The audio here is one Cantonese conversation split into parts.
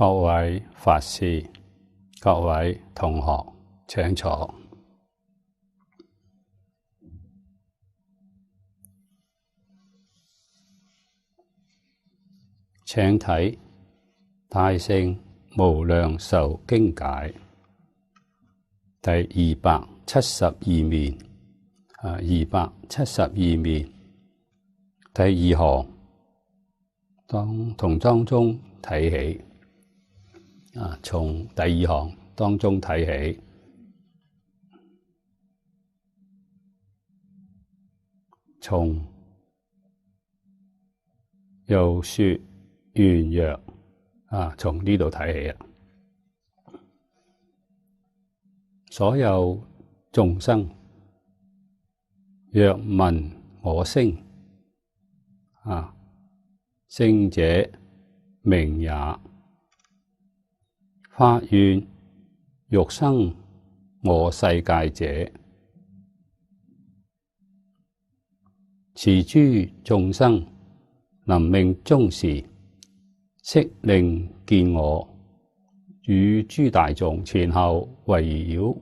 各位法師、各位同學，請坐。請睇《大乘無量壽經解》第272面，272面第二行，從當中睇起，從第二行當中睇起，從又說願曰，從呢度睇起啊！所有眾生若聞我聲，聲者名也。發願欲生我世界者，持諸眾生臨命終時，悉令見我，與諸大眾前後圍繞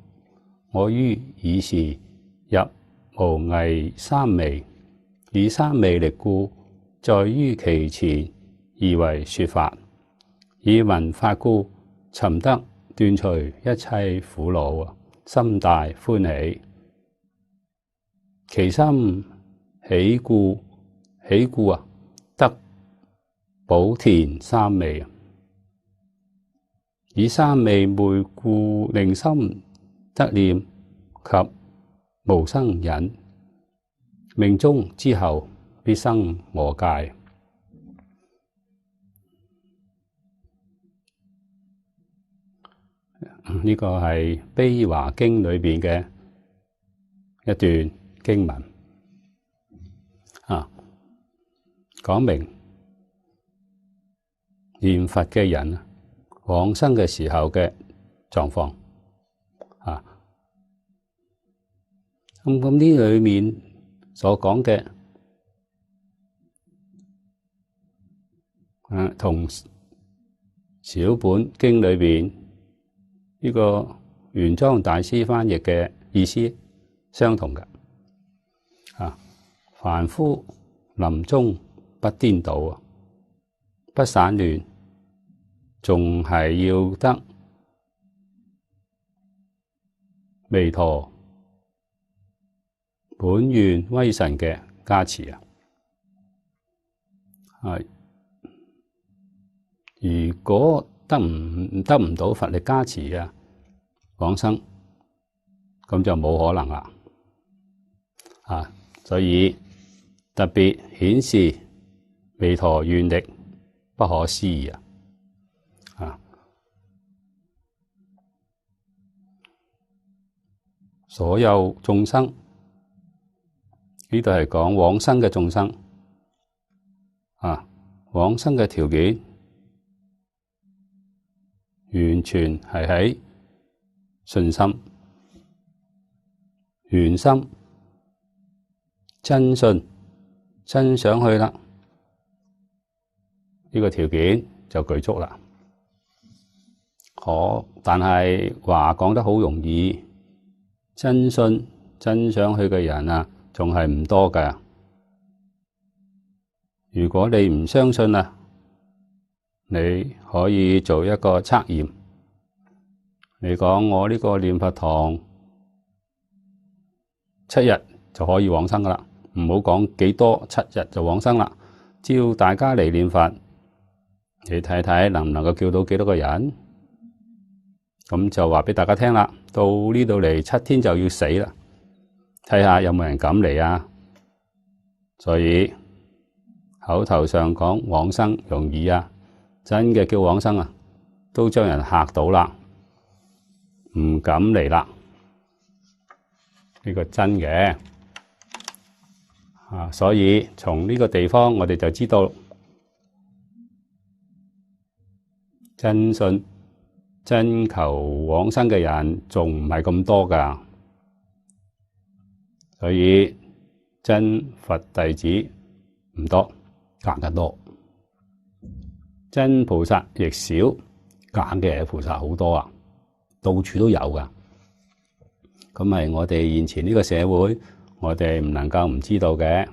我於爾時入無偽三昧，以三昧力故，在於其前而為說法，以聞法故，尋得斷除一切苦惱，心大歡喜。其心喜故得補田三昧，以三昧昧故，令心得念及無生忍，命終之後必生我界。呢個係《悲華經》裏邊嘅一段經文，講明念佛嘅人往生嘅時候嘅狀況。咁呢裏面所講嘅，同小本經裏邊呢個玄奘大師翻譯嘅意思相同嘅。凡夫臨終不顛倒，不散亂，仲係要得彌陀本願威神嘅加持如果得唔到佛力加持往生，咁就冇可能啦。所以特別顯示彌陀願力不可思議所有眾生，呢度係講往生嘅眾生，往生嘅條件完全係喺信心、圓心、真信、真想去啦，呢個條件就具足啦。但係話講得好容易，真信、真想去嘅人仲係唔多㗎。如果你唔相信你可以做一個測驗。你講我呢個念佛堂7日就可以往生㗎啦，唔好講幾多，7日就往生啦。只要大家嚟念佛，你睇睇能唔能夠叫到幾多個人？咁就話俾大家聽啦。到呢度嚟7天就要死啦，睇下有冇人敢嚟。所以口頭上講往生容易真嘅叫往生都將人嚇到啦，唔敢嚟啦。呢個真嘅所以從呢個地方我哋就知道真信真求往生嘅人仲唔係咁多㗎，所以真佛弟子唔多，更加多。真菩薩亦少，假嘅菩薩好多啊，到處都有噶。咁係我哋現前呢個社會，我哋唔能夠唔知道嘅。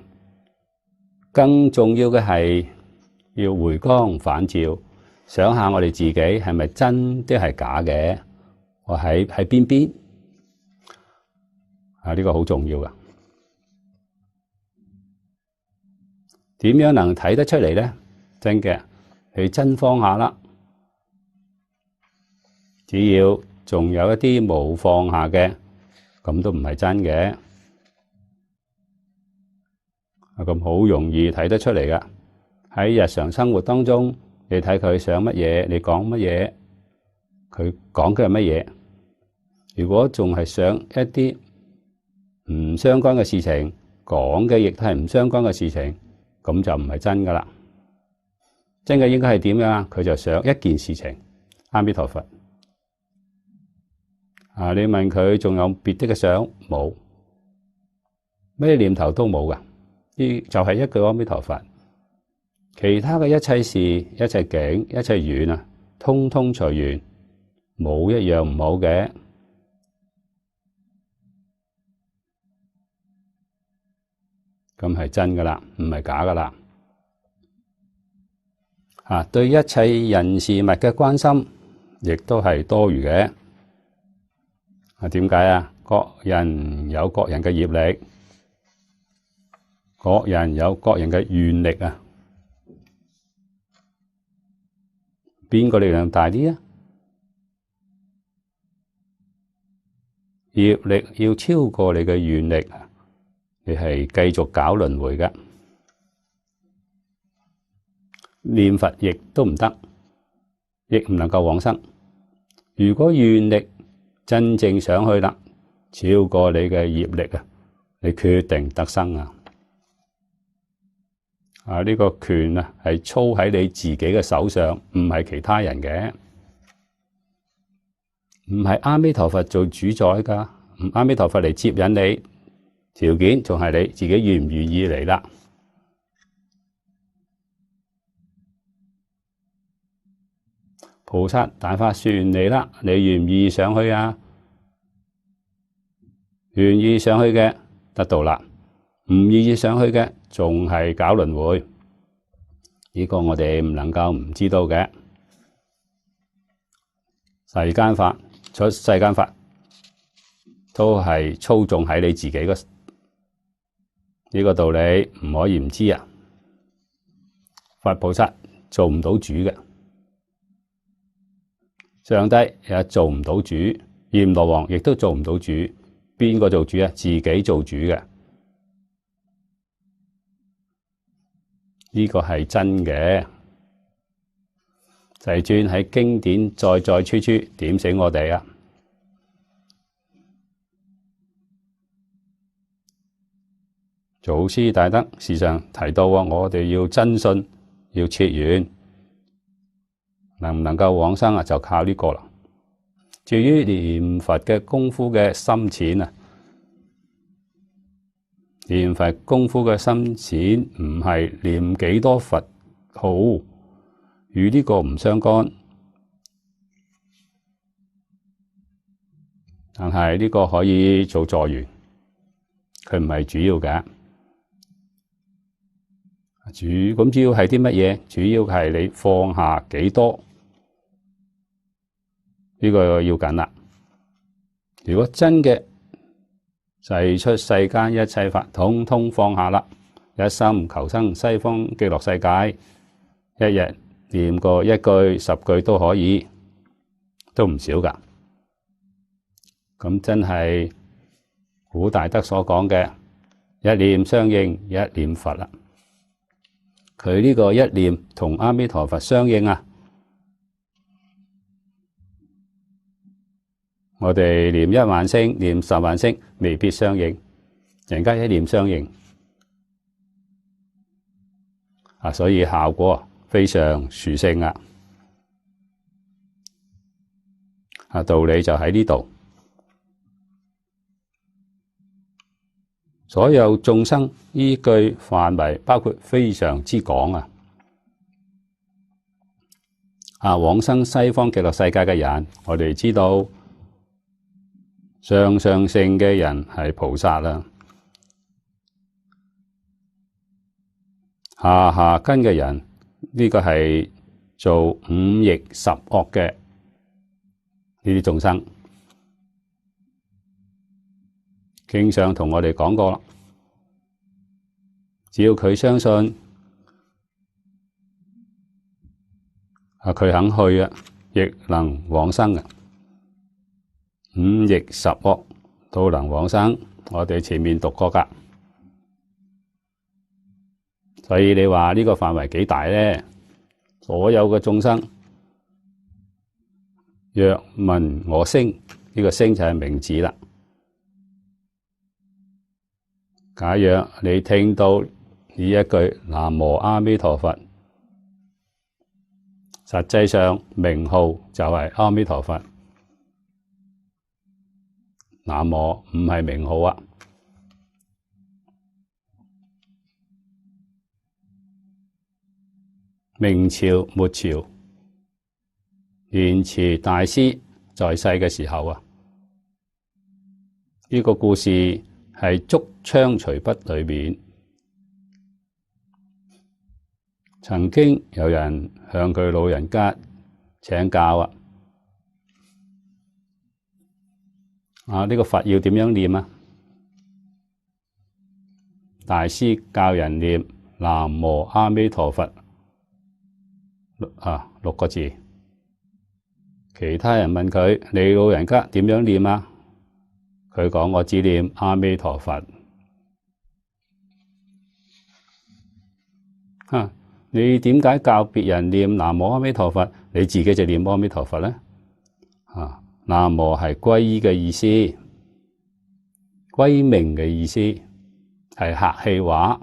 更重要嘅係要回光返照，想下我哋自己係咪真啲係假嘅？我喺邊邊啊？呢個好重要噶。點樣能睇得出嚟咧？真嘅，去真放下啦。只要仲有一啲冇放下嘅，咁都唔係真嘅。咁好容易睇得出嚟噶。喺日常生活當中，你睇佢想乜嘢，你講乜嘢，佢講嘅係乜嘢。如果仲係想一啲唔相關嘅事情，講嘅亦都係唔相關嘅事情，咁就唔係真噶啦。真嘅應該係點樣啊？佢就想一件事情，阿彌陀佛。你問佢仲有別的嘅想？冇，咩念頭都冇噶。呢就係一句阿彌陀佛。其他嘅一切事、一切境、一切緣啊，通通隨緣，冇一樣唔好嘅。咁係真噶啦，唔係假噶啦。對一切人事物嘅關心，亦都係多餘嘅。點解啊？各人有各人嘅業力，各人有各人嘅願力啊。邊個力量大啲啊？業力要超過你嘅願力，你係繼續搞輪迴嘅。念佛亦都唔得，亦唔能夠往生。如果願力真正上去啦，超過你嘅業力啊，你決定得生啊！呢個權啊係操喺你自己嘅手上，唔係其他人嘅，唔係阿彌陀佛做主宰噶。阿彌陀佛嚟接引你，條件仲係你自己願唔願意嚟啦。菩薩大法說完嚟啦，你願唔願意上去啊？願意上去嘅得到啦，唔願意上去嘅仲係搞輪迴。呢個我哋唔能夠唔知道嘅。世間法出世間法，都係操縱喺你自己嘅呢個道理，唔可以唔知啊！佛菩薩做唔到主嘅。上帝又做唔到主，閻羅王亦都做唔到主。邊個做主啊？自己做主嘅，呢個係真嘅。世尊喺經典在在處處點醒我哋啊！祖師大德時常提到我哋要真信，要切願。能唔能夠往生啊？就靠呢個啦。至於念佛嘅功夫嘅深淺啊，念佛功夫嘅深淺唔係念幾多佛號，與呢個唔相干。但係呢個可以做助緣，佢唔係主要嘅。咁主要係啲乜嘢？主要係你放下幾多。呢個要緊啦！如果真嘅世出世間一切法，統統放下啦，一心求生西方極樂世界，一日念過一句10句都可以，都唔少噶。咁真係古大德所講嘅一念相應，一念佛啦。佢呢個一念同阿彌陀佛相應啊！我哋念1萬聲，念10萬聲，未必相應。人家一念相應，所以效果非常殊勝啊！道理就喺呢度。所有眾生依據範圍包括非常之廣啊！往生西方極樂世界嘅人，我哋知道上乘嘅人係菩薩啦，下根嘅人呢個係做五逆十惡嘅呢啲眾生。經上同我哋講過啦，只要佢相信，佢肯去啊，亦能往生嘅。五逆十惡都能往生，我哋前面讀過㗎。所以你話呢個範圍幾大呢？所有嘅眾生，若聞我聲，呢個聲就係名字啦。假若你聽到呢一句南無阿彌陀佛，實際上名號就係阿彌陀佛。南無唔係名號啊，明朝末朝蓮池大師在世嘅時候啊，呢個故事係《竹槍隨筆》裏面曾經有人向佢老人家請教呢個佛要點樣念啊？大師教人念南無阿彌陀佛6個字。其他人問佢：你老人家點樣念啊？佢講：我只念阿彌陀佛。你點解教別人念南無阿彌陀佛，你自己就念阿彌陀佛呢？南無係皈依嘅意思，歸命嘅意思，係客氣話。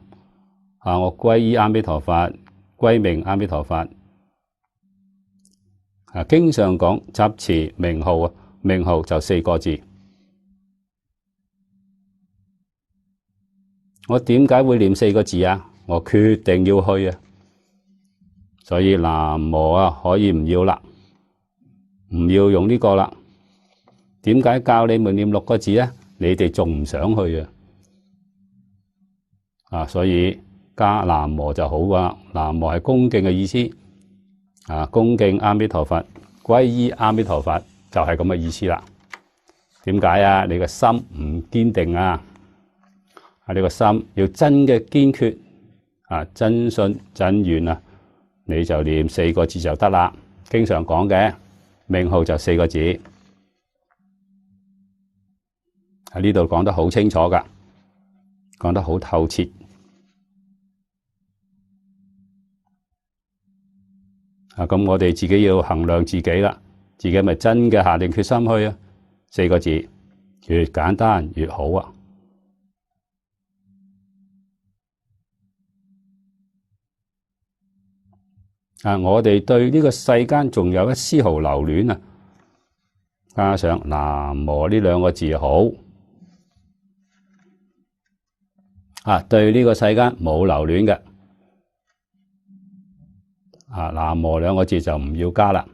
我皈依阿彌陀佛，歸命阿彌陀佛。經常講執持名號，名號就4個字。我點解會念4個字啊？我決定要去啊！所以南無可以唔要啦，唔要用呢個啦。點解教你們念6個字呢？你哋仲唔想去啊？所以加南無就好啊。南無係恭敬嘅意思，恭敬阿彌陀佛，皈依阿彌陀佛就係咁嘅意思啦。點解啊？你個心唔堅定啊！你個心要真嘅堅決真信真願啊，你就念4個字就得啦。經常講嘅名號就4個字，喺呢度講得好清楚噶，講得好透徹。咁我哋自己要衡量自己啦，自己咪真嘅下定決心去啊？4個字越簡單越好啊！我哋對呢個世間仲有一絲毫留戀啊，加上南無呢2個字好對呢個世間冇留戀嘅南無2個字就唔要加啦。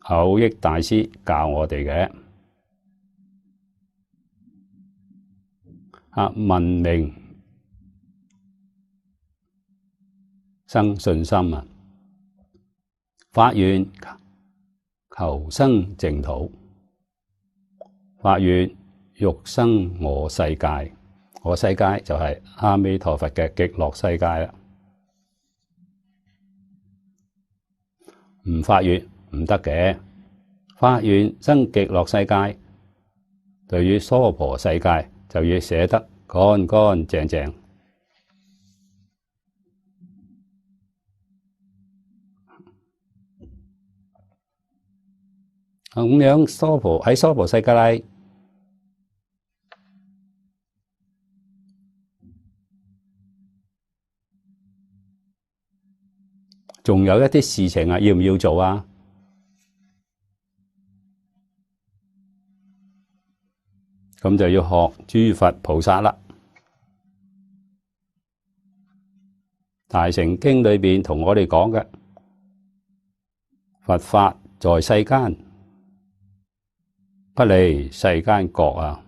口益大師教我哋嘅聞名生信心啊！發願求生淨土，發願欲生我世界。我世界就係阿彌陀佛嘅極樂世界啦。唔發願唔得嘅，發願生極樂世界，對於娑婆世界就要寫得乾乾淨淨。咁樣喺娑婆世界裏，仲有一啲事情要唔要做啊？咁就要學諸佛菩薩啦。大乘經裏邊同我哋講嘅，佛法在世間，不離世間覺啊！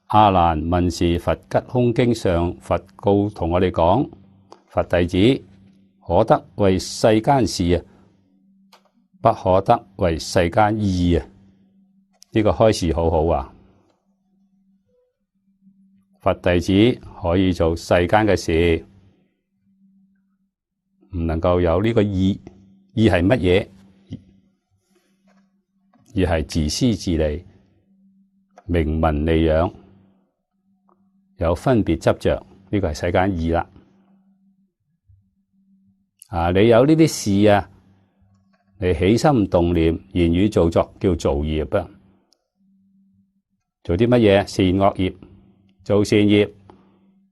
阿難問事佛吉空經上，佛告同我哋講，佛弟子可得為世間事啊，不可得為世間義啊！呢個開示好好啊！佛弟子可以做世間嘅事，唔能夠有呢個義。義係乜嘢？義係自私自利、名聞利養，有分別執着，呢個係世間義啦。你有呢啲事啊，你起心動念、言語造作叫造業啊。做啲乜嘢？善惡業。做善業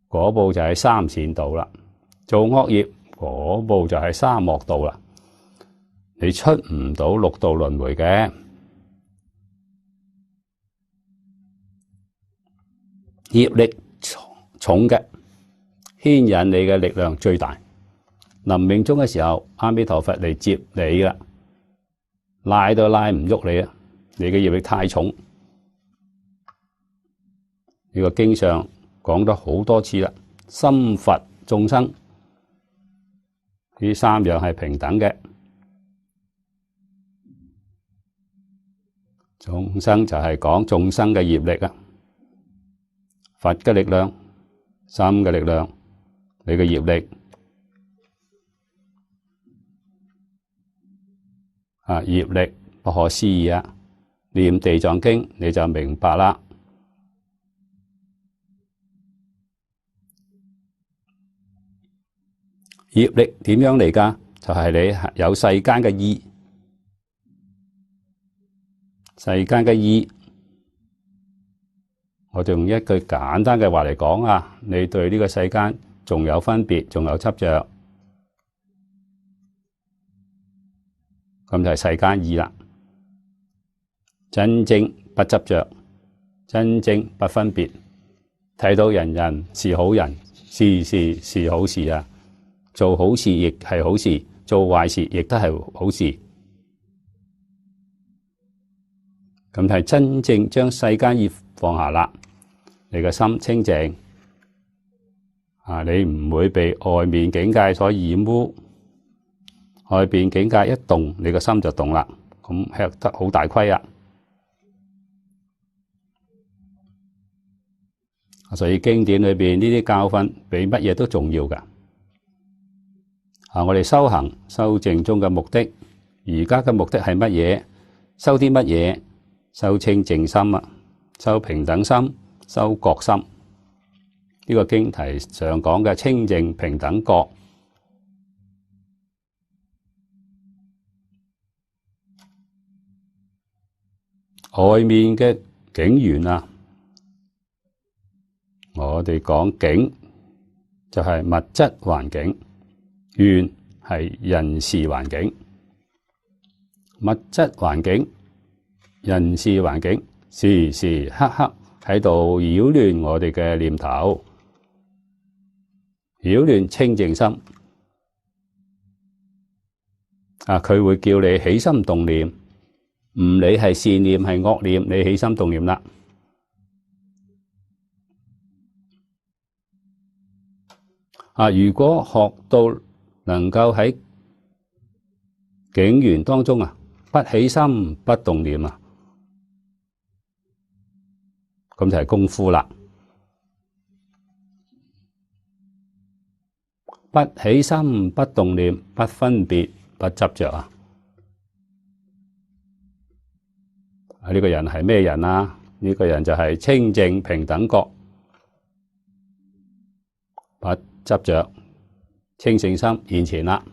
嗰步就係三善道啦，做惡業嗰步就係三惡道啦。你出唔到六道輪迴嘅。業力重嘅牽引你嘅力量最大。臨命終嘅時候，阿彌陀佛嚟接你啦，拉都拉唔喐你啊！你嘅業力太重。呢個經上講咗好多次啦，心佛眾生呢三樣係平等嘅，眾生就係講眾生嘅業力啊，佛嘅力量、心嘅力量、你嘅業力業力不可思議啊！念地藏經你就明白啦。業力點樣嚟㗎？就係你有世間嘅意，世間嘅意，我就用一句簡單嘅話嚟講啊，你對呢個世間仲有分別，仲有執着，咁就係世間意啦。真正不執着，真正不分別，睇到人人是好人，事事是好事啊！做好事亦係好事，做壞事亦都係好事。咁係真正將世間意放下啦，你個心清淨你唔會被外面境界所染污。外邊境界一動，你個心就動啦，咁吃得好大虧啊！所以經典裏邊呢啲教訓比乜嘢都重要噶。我哋修行修正宗嘅目的，而家嘅目的係乜嘢？修啲乜嘢？修清淨心啊，修平等心，修覺心。呢個經題上講嘅清淨平等覺，外面嘅境緣啊，我哋講境就係物質環境。緣係人事環境，物質環境、人事環境，時時刻刻喺度擾亂我哋嘅念頭，擾亂清淨心。佢會叫你起心動念，唔理係善念係惡念，你起心動念啦。如果學到能夠喺境緣當中不起心不動念咁就係功夫啦。不起心不動念，不分別不執着呢個人係咩人啊？呢個人就係清淨平等覺，不執着。清淨心現前啦，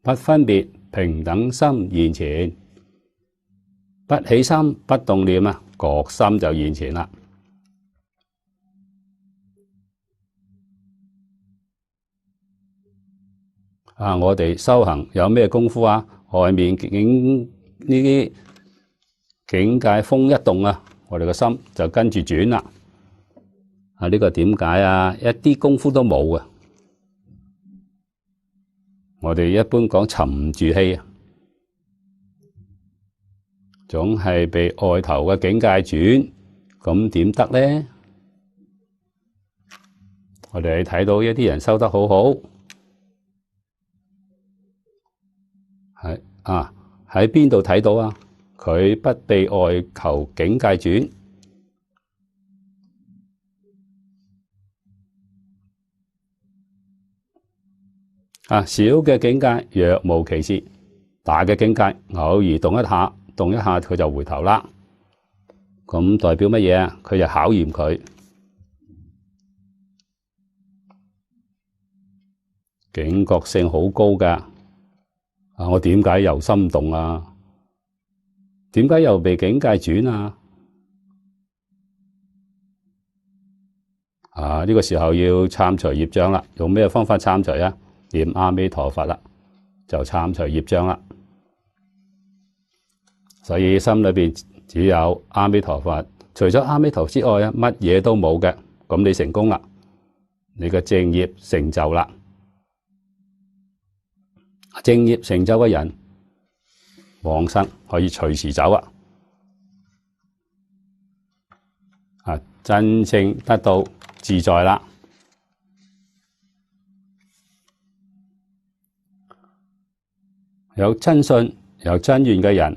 不分別平等心現前，不起心不動念覺心就現前啦。我哋修行有咩功夫啊？外面境呢啲境界風一動我哋個心就跟住轉啦。呢個點解啊？一啲功夫都冇嘅。我哋一般講沉唔住氣啊，總係被外頭嘅境界轉，咁點得咧？我哋睇到一啲人修得好好，喺邊度睇到啊？佢不被外求境界轉。小嘅境界若無其事，大嘅境界偶爾動一下佢就回頭啦。咁代表乜嘢啊？佢就考驗佢警覺性好高㗎。我點解又心動啊？點解又被境界轉啊？呢個時候要參除業障啦。用咩方法參除啊？念阿彌陀佛啦，就參除業障啦。所以心裏邊只有阿彌陀佛，除咗阿彌陀之外啊，乜嘢都冇嘅。咁你成功啦，你嘅正業成就啦。正業成就嘅人，往生可以隨時走真正得到自在啦。有真信、有真願嘅人，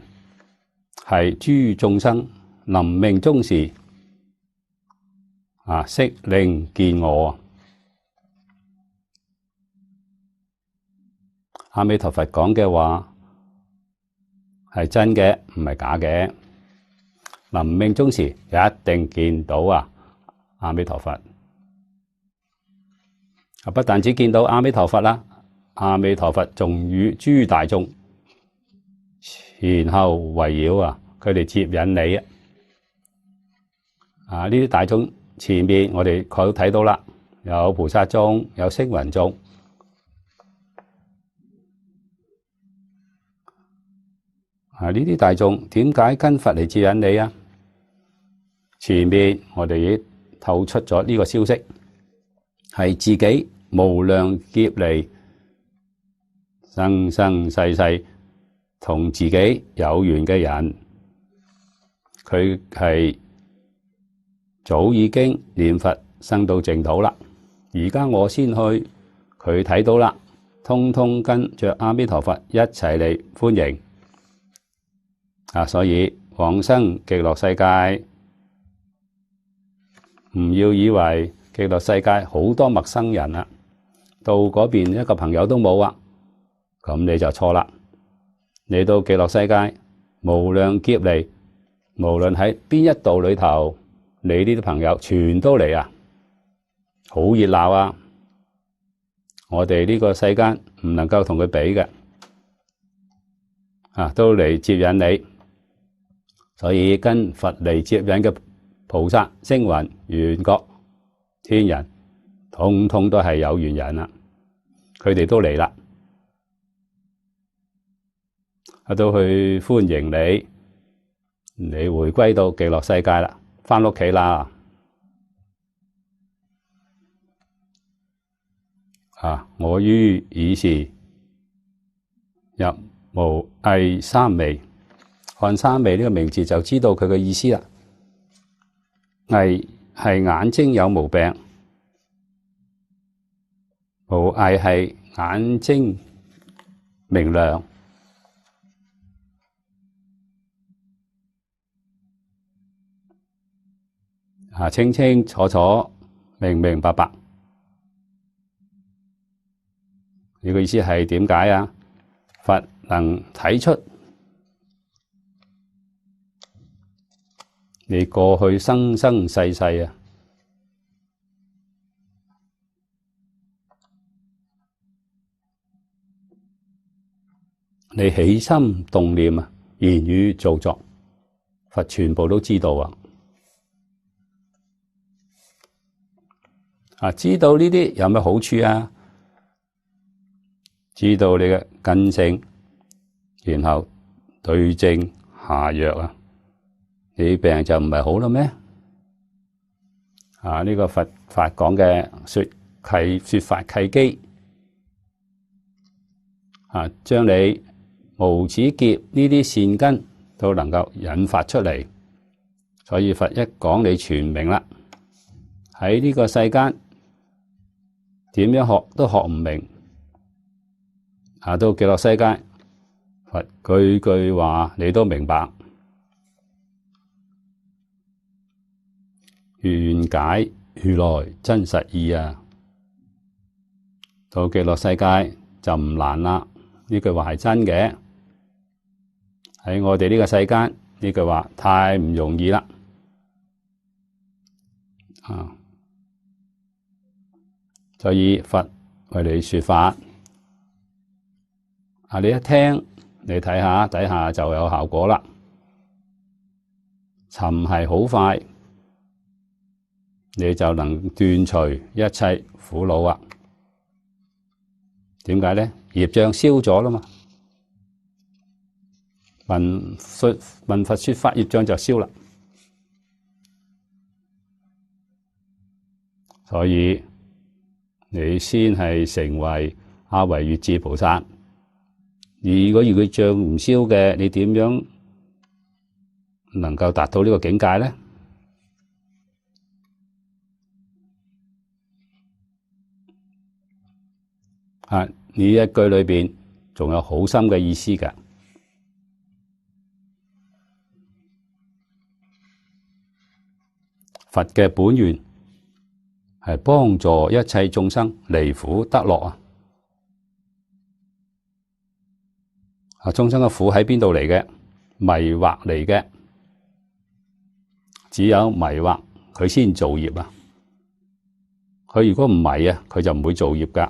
係諸眾生臨命終時悉令見我。阿彌陀佛講嘅話係真嘅，唔係假嘅。臨命終時一定見到阿彌陀佛。不但只見到阿彌陀佛啦，阿彌陀佛仲與諸大眾前後圍繞佢哋接引你呢啲大眾前面我哋佢都睇到啦，有菩薩眾，有聲聞眾。呢啲大眾點解跟佛嚟接引你啊？前面我哋已透出咗呢個消息，係自己無量劫嚟生生世世同自己有緣嘅人，佢係早已經念佛生到淨土啦。而家我先去，佢睇到啦，通通跟着阿彌陀佛一齊嚟歡迎。所以往生極樂世界，唔要以為極樂世界好多陌生人啦，到嗰邊一個朋友都冇咁你就錯啦。你到極樂世界，無量劫嚟，無論喺邊一度裏頭，你呢啲朋友全都嚟好熱鬧我哋呢個世間唔能夠同佢比嘅都嚟接引你。所以跟佛嚟接引嘅菩薩、聲聞、緣覺、天人，通通都係有緣人佢哋都嚟啦，都去歡迎你回歸到極樂世界啦，返屋企啦。我於爾時入無偽三昧。看三昧呢個名字就知道佢嘅意思啦。偽係眼睛有毛病，無偽係眼睛明亮，清清楚楚、明明白白。呢個意思係點解佛能睇出你過去生生世世你起心動念言語造作，佛全部都知道知道呢啲有咩好處知道你嘅根性，然後對症下藥你病就唔係好啦咩？呢個佛法講嘅說法契機將你無始劫呢啲善根都能夠引發出嚟，所以佛一講你全明啦。喺呢個世間點樣學都學唔明，到極樂世界，佛句句話你都明白，願解如來真實義啊！到極樂世界就唔難啦，呢句話係真嘅。喺我哋呢個世間，呢句話太唔容易啦。所以佛為你說法，你一聽，你睇下底下就有效果啦。尋係好快，你就能斷除一切苦惱啊！點解呢？業障消咗啦嘛，聞佛說法，業障就消啦。所以你先係成為阿惟越致菩薩。如果業障唔消嘅，你點樣能夠達到呢個境界呢？呢一句裏邊仲有好深嘅意思㗎。佛嘅本願係幫助一切眾生離苦得樂啊！眾生嘅苦喺邊度嚟嘅？迷惑嚟嘅，只有迷惑佢先造業啊！佢如果唔迷啊，佢就唔會造業㗎。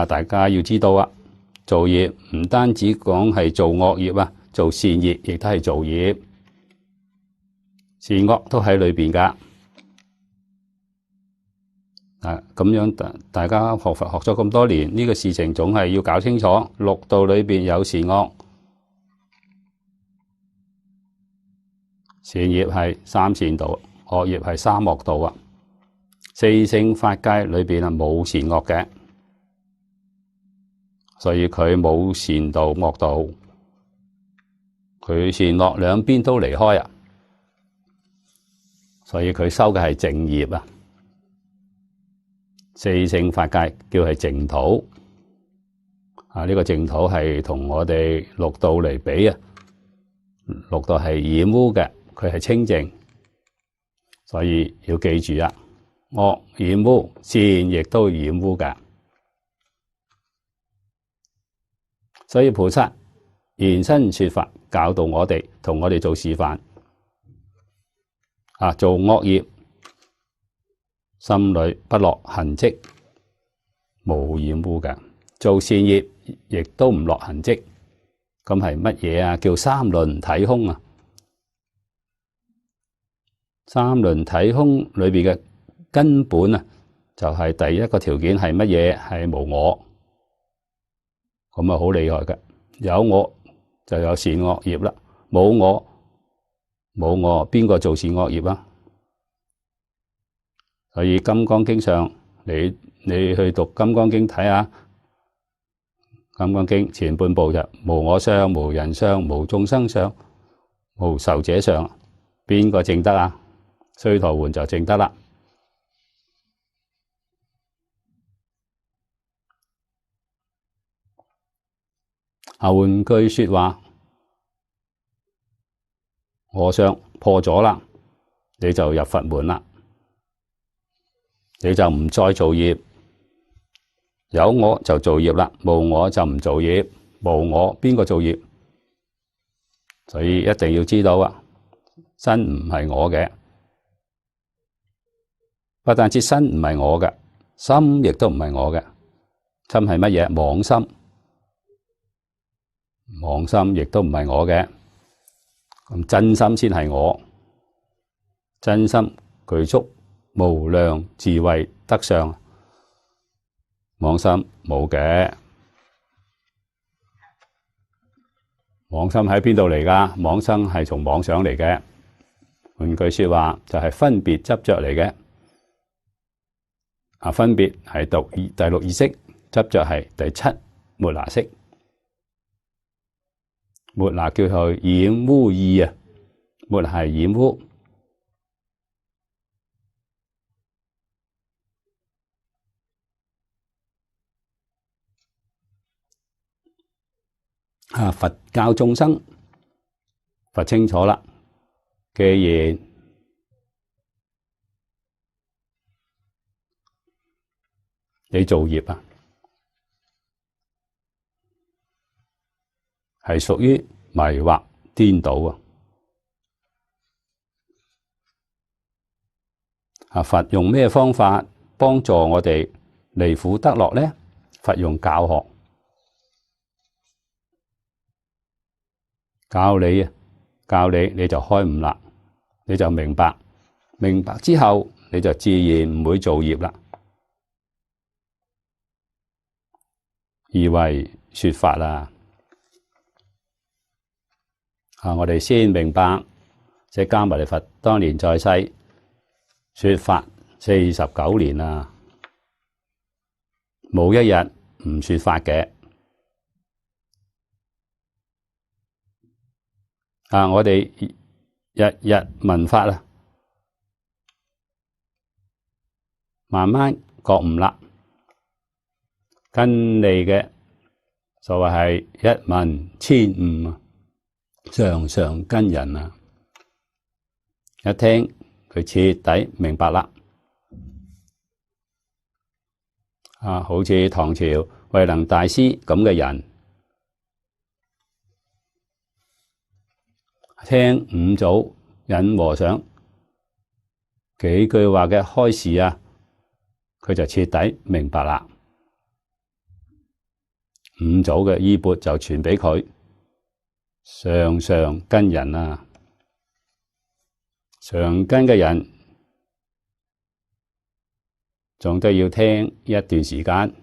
大家要知道啊，造業唔單止講係做惡業啊，做善業亦都係造業，善惡都喺裏邊㗎。咁樣大家學佛學咗咁多年，呢個事情總係要搞清楚。六道裏邊有善惡，善業係三善道，惡業係三惡道啊。四聖法界裏邊冇善惡嘅。所以佢冇善道惡道，佢善惡兩邊都離開啊！所以佢修嘅係淨業啊！四聖法界叫係淨土呢個淨土係同我哋六道嚟比啊，六道係染污嘅，佢係清淨，所以要記住啊！惡染污，善亦都染污㗎。所以菩薩現身說法，教導我哋，同我哋做示範。做惡業，心裏不落痕跡，無染污嘅；做善業，亦都唔落痕跡。咁係乜嘢啊？叫三輪體空啊！三輪體空裏邊嘅根本啊，就係第一個條件係乜嘢？係無我。咁啊，好厲害嘅，有我就有善惡業啦，冇我，邊個做善惡業啊？所以《金剛經》上，你去讀《金剛經》睇下，《金剛經》前半部就無我相、無人相、無眾生相、無壽者相，邊個證得啊？須陀洹就證得啦。換句說話，我相破咗啦，你就入佛門啦，你就唔再做業，有我就做業啦，無我就唔做業，無我邊個做業？所以一定要知道啊，身唔係我嘅，不但止身唔係我嘅，心亦都唔係我嘅，心係乜嘢？妄心。妄心亦都唔係我嘅，咁真心先係我。真心具足無量智慧德相，妄心冇嘅。妄心喺邊度嚟㗎？妄心係從妄想嚟嘅。換句說話就係分別執着嚟嘅。分別係第六意識，執着係第七末那識。末那叫做染污意啊，末那係染污。佛教眾生，佛清楚啦，既然你造業啊，係屬於迷惑顛倒啊！佛用咩方法幫助我哋離苦得樂呢？佛用教學，教你，你就開悟啦，你就明白，明白之後你就自然唔會造業啦。以為說法啊！我哋先明白，釋迦牟尼佛當年在世說法49年啦，冇一日唔說法嘅。我哋日日聞法啊，慢慢覺悟啦。跟你嘅所謂係一聞千悟啊，常常跟人啊，一聽佢徹底明白啦。好似唐朝慧能大師咁嘅人，聽五祖引和尚幾句話嘅開示啊，佢就徹底明白啦。五祖嘅衣缽就傳俾佢，常常跟人啊，常跟嘅人仲都要聽一段時間，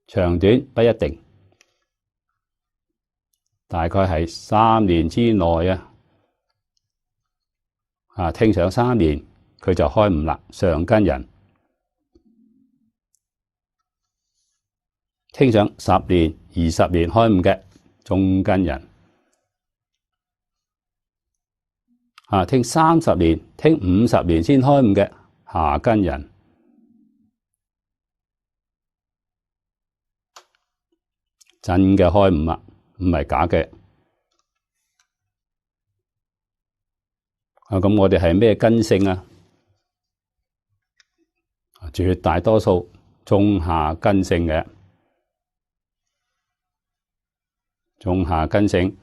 長短不一定，大概係3年之內啊，聽上3年佢就開悟啦，常跟人。聽上10年、20年開悟嘅，中跟人。聽30年、聽50年先開悟嘅，下跟人。真嘅開悟啊，唔係假嘅。咁我哋係咩根性啊？絕大多數中下根性嘅。中下根性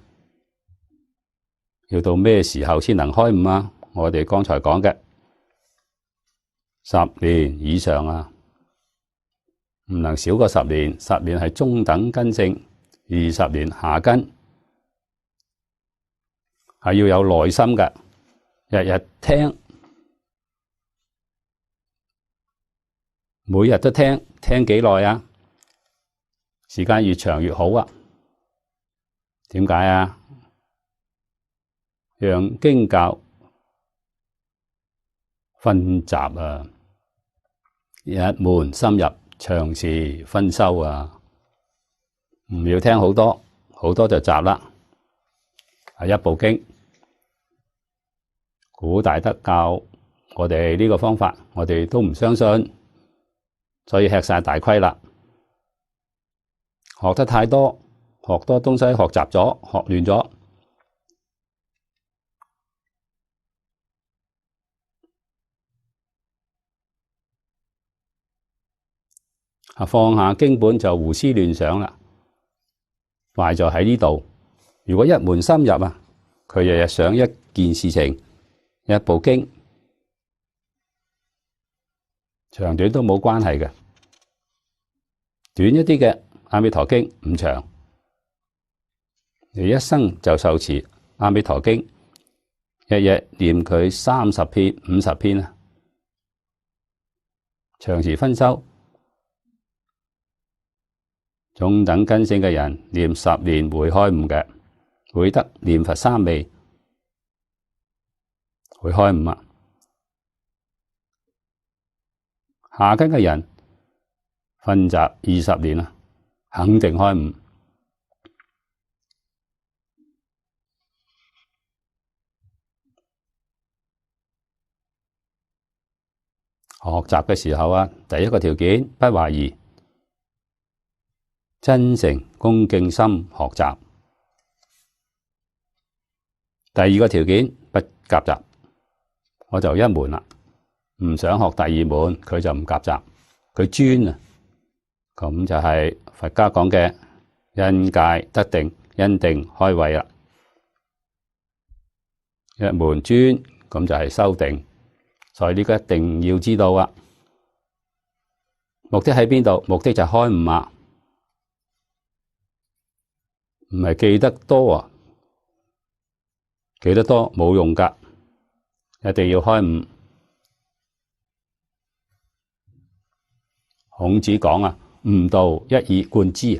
要到咩時候先能開悟啊？我哋剛才講嘅10年以上啊，唔能少過10年。10年係中等根性，20年下根，係要有耐心嘅，日日聽，每日都聽，聽幾耐啊？時間越長越好啊！點解啊？讓經教分集啊，一門深入，長時分修啊，唔要聽好多，好多就雜啦。一部經，古大德教我哋呢個方法，我哋都唔相信，所以吃晒大虧啦。學得太多。學多東西，學雜咗，學亂咗。放下經本就胡思亂想啦。壞就喺呢度。如果一門深入啊，佢日日想一件事情，一部經，長短都冇關係嘅。短一啲嘅《阿彌陀經》唔長。你一生就受持《阿彌陀經》，日日念佢30篇、50篇啊，長時分修。中等根性嘅人念10年會開悟嘅，會得念佛三昧，會開悟啊。下根嘅人訓習20年啊，肯定開悟。學習嘅時候啊，第一個條件不懷疑，真誠恭敬心學習。第二個條件不夾雜，我就一門啦，唔想學第二門，佢就唔夾雜，佢專啊。咁就係佛家講嘅因戒得定，因定開慧啦。一門專咁就係修定。所以呢個一定要知道啊！目的喺邊度？目的就係開悟啊，唔係記得多啊，記得多冇用㗎，一定要開悟。孔子講啊，悟道一以貫之。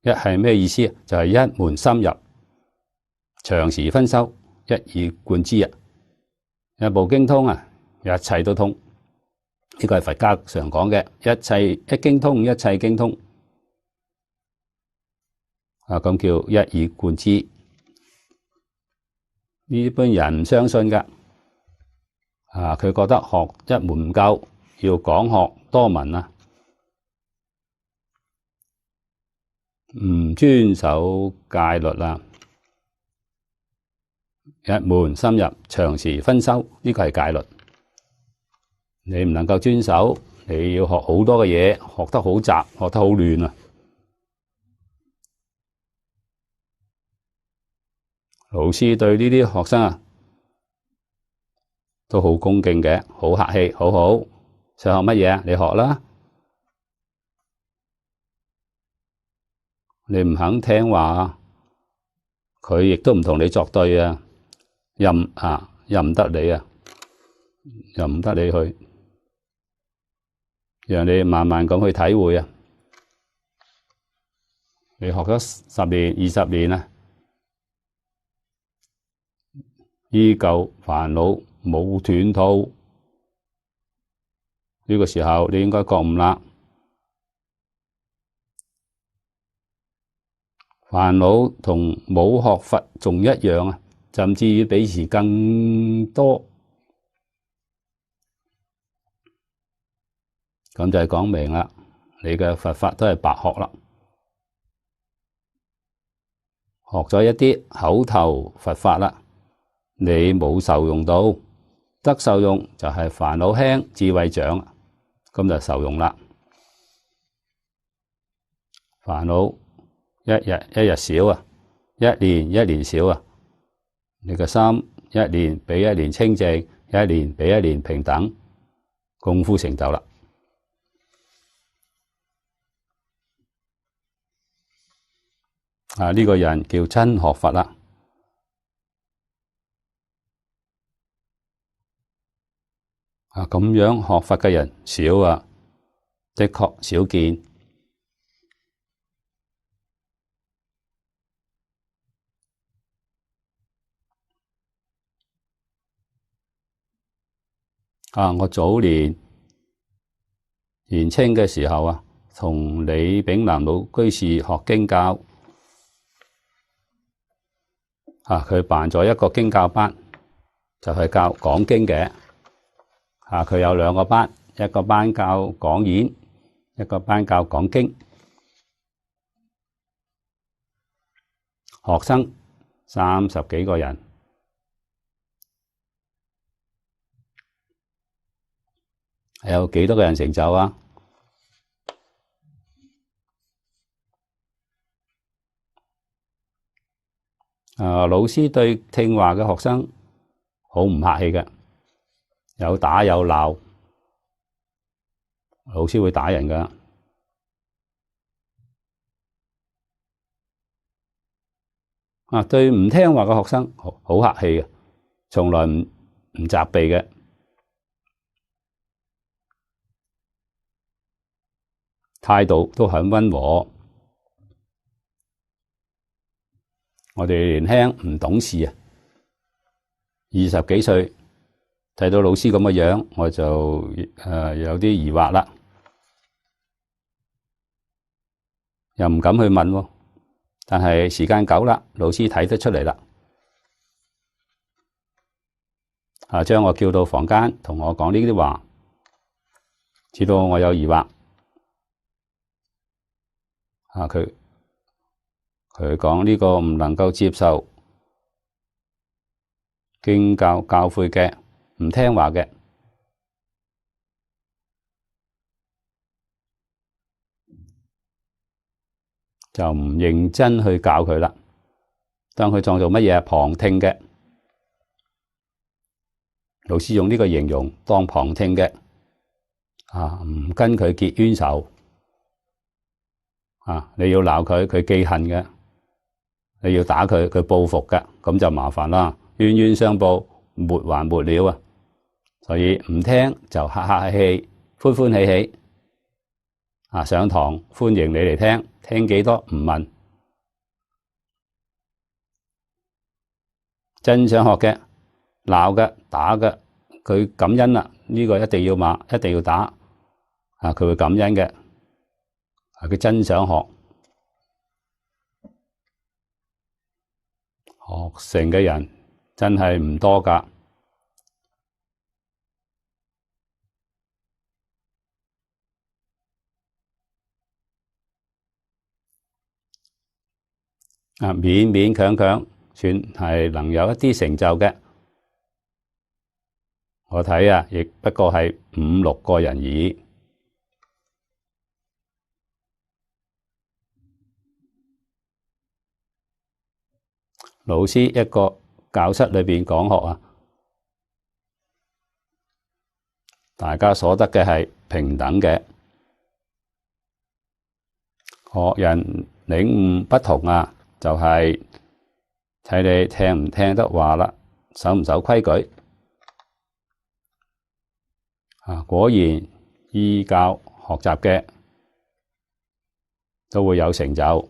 一係咩意思？就係一門深入，長時分修，一以貫之啊！一部經通啊，一切都通。呢個係佛家常講嘅，一切一經通，一切經通。啊，咁叫一以貫之。呢般人唔相信㗎。啊，佢覺得學一門唔夠，要廣學多門啊，唔遵守戒律啦。一門深入，長時分修，呢個係戒律。你唔能夠遵守，你要學好多嘅嘢，學得好雜，學得好亂啊！老師對呢啲學生啊，都好恭敬嘅，好客氣，好好。想學乜嘢啊？你學啦。你唔肯聽話，佢亦都唔同你作對啊！任唔得你啊，任唔得你去，讓你慢慢咁去體會啊！你學咗10年、20年啊，依舊煩惱冇斷套，呢個時候你應該覺悟啦。煩惱同冇學佛仲一樣啊，甚至於比以前更多。咁就係講明啦，你嘅佛法都係白學啦，學咗一啲口頭佛法啦，你冇受用到，得受用就係煩惱輕，智慧長，咁就受用啦。煩惱一日一日少啊，一年一年少啊，你個心一年比一年清淨，一年比一年平等，功夫成就啦。呢個人叫真學佛啦。咁樣學佛嘅人少啊，的確少見。我早年年青嘅時候啊，同李炳南老居士學經教。佢辦咗一個經教班，就係教講經嘅。佢有2個班，一個班教講演，一個班教講經。學生30幾個人，有幾多個人成就啊？老師對聽話嘅學生好唔客氣嘅，有打有鬧，老師會打人㗎。對唔聽話嘅學生好客氣嘅，從來唔責備嘅，態度都很溫和。我哋年輕唔懂事啊， 20幾歲睇到老師咁嘅樣，我就有啲疑惑啦，又唔敢去問喎。但係時間久啦，老師睇得出嚟啦，將我叫到房間，同我講呢啲話，知道我有疑惑。佢講呢個唔能夠接受經教教誨嘅，唔聽話嘅，就唔認真去教佢啦。當佢當做乜嘢？旁聽嘅。老師用呢個形容，當旁聽嘅，唔跟佢結冤仇。你要鬧佢，佢記恨嘅；你要打佢，佢報復嘅，咁就麻煩啦。冤冤相報，沒完沒了啊！所以唔聽就客客氣氣、歡歡喜喜。上堂歡迎你嚟聽，聽幾多唔問。真想學嘅、鬧嘅、打嘅，佢感恩啦，呢個一定要罵，一定要打。佢會感恩嘅。佢真想學，學成嘅人真係唔多㗎。勉勉強強算係能有一啲成就嘅。我睇亦不過係5、6個人而已。老師一個教室裏邊講學大家所得嘅係平等嘅，學人領悟不同就係睇你聽唔聽得話啦，守唔守規矩。果然依教學習嘅都會有成就。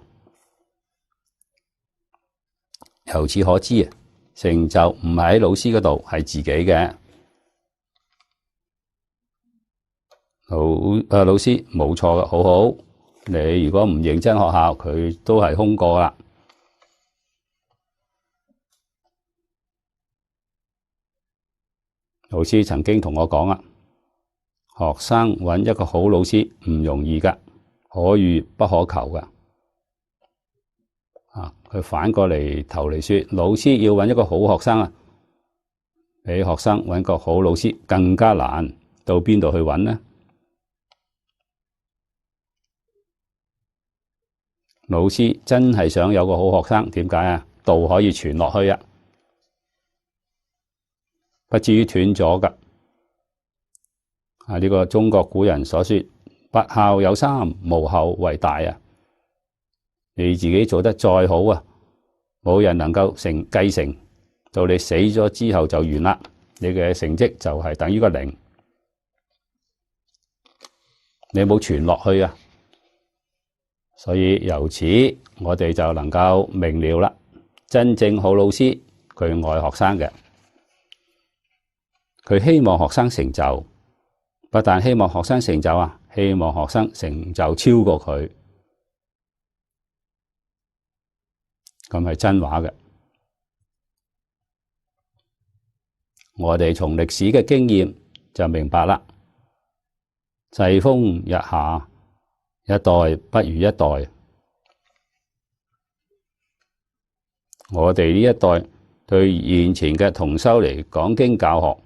由此可知成就唔係喺老師嗰度，係自己嘅。老師冇錯嘅，好好。你如果唔認真學校，佢都係空過啦。老師曾經同我講學生揾一個好老師唔容易㗎，可遇不可求㗎。佢反過嚟頭嚟說，老師要揾一個好學生比學生揾個好老師更加難。到邊度去揾呢？老師真係想有個好學生，點解道可以傳落去不至於斷咗㗎。呢個中國古人所說，不孝有三，無後為大你自己做得再好冇人能夠繼承，到你死咗之後就完啦。你嘅成績就係等於個零，你冇傳落去所以由此我哋就能夠明了啦。真正好老師，佢愛學生嘅，佢希望學生成就，不但希望學生成就希望學生成就超過佢。咁係真話嘅。我哋從歷史嘅經驗就明白啦。世風日下，一代不如一代。我哋呢一代對現前嘅同修嚟講經教學，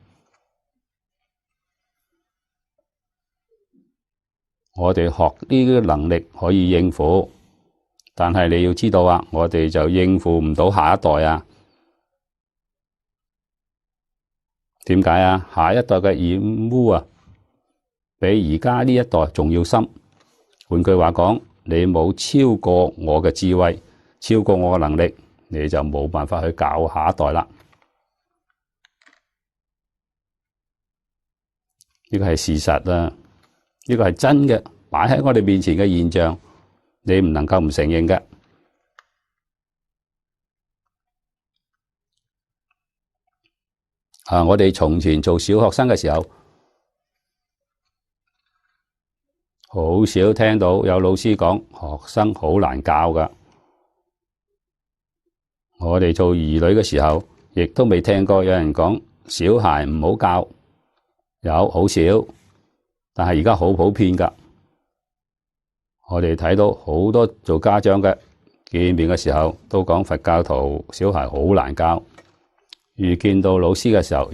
我哋學呢啲能力可以應付。但係你要知道我哋就應付唔到下一代點解下一代嘅染污比而家呢一代仲要深。換句話講，你冇超過我嘅智慧，超過我嘅能力，你就冇辦法去教下一代啦。呢個係事實呢個係真嘅，擺喺我哋面前嘅現象。你唔能夠唔承認嘅。我哋從前做小學生嘅時候，好少聽到有老師講學生好難教㗎。我哋做兒女嘅時候，亦都未聽過有人講小孩唔好教，有好少，但係而家好普遍㗎。我哋睇到好多做家長嘅見面嘅時候，都講佛教徒小孩好難教。遇見到老師嘅時候，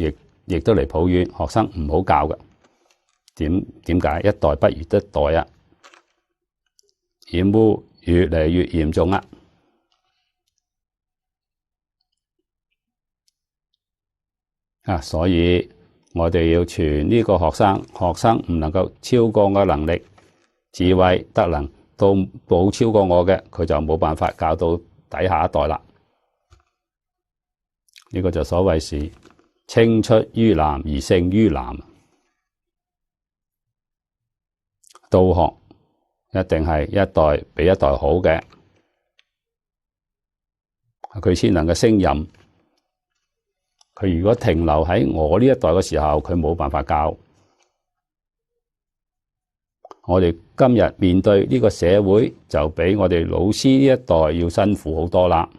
亦都嚟抱怨學生唔好教㗎。點解一代不如一代啊？染污越嚟越嚴重啊！所以我哋要傳呢個學生唔能夠超過我能力、智慧、德能都冇超過我嘅，佢就冇辦法教到底下一代啦。呢個就所謂是青出於藍而勝於藍。道學一定係一代比一代好嘅，佢先能夠升任。佢如果停留喺我呢一代嘅時候，佢冇辦法教。我哋今日面對呢個社會，就比我哋老師呢一代要辛苦好多啦。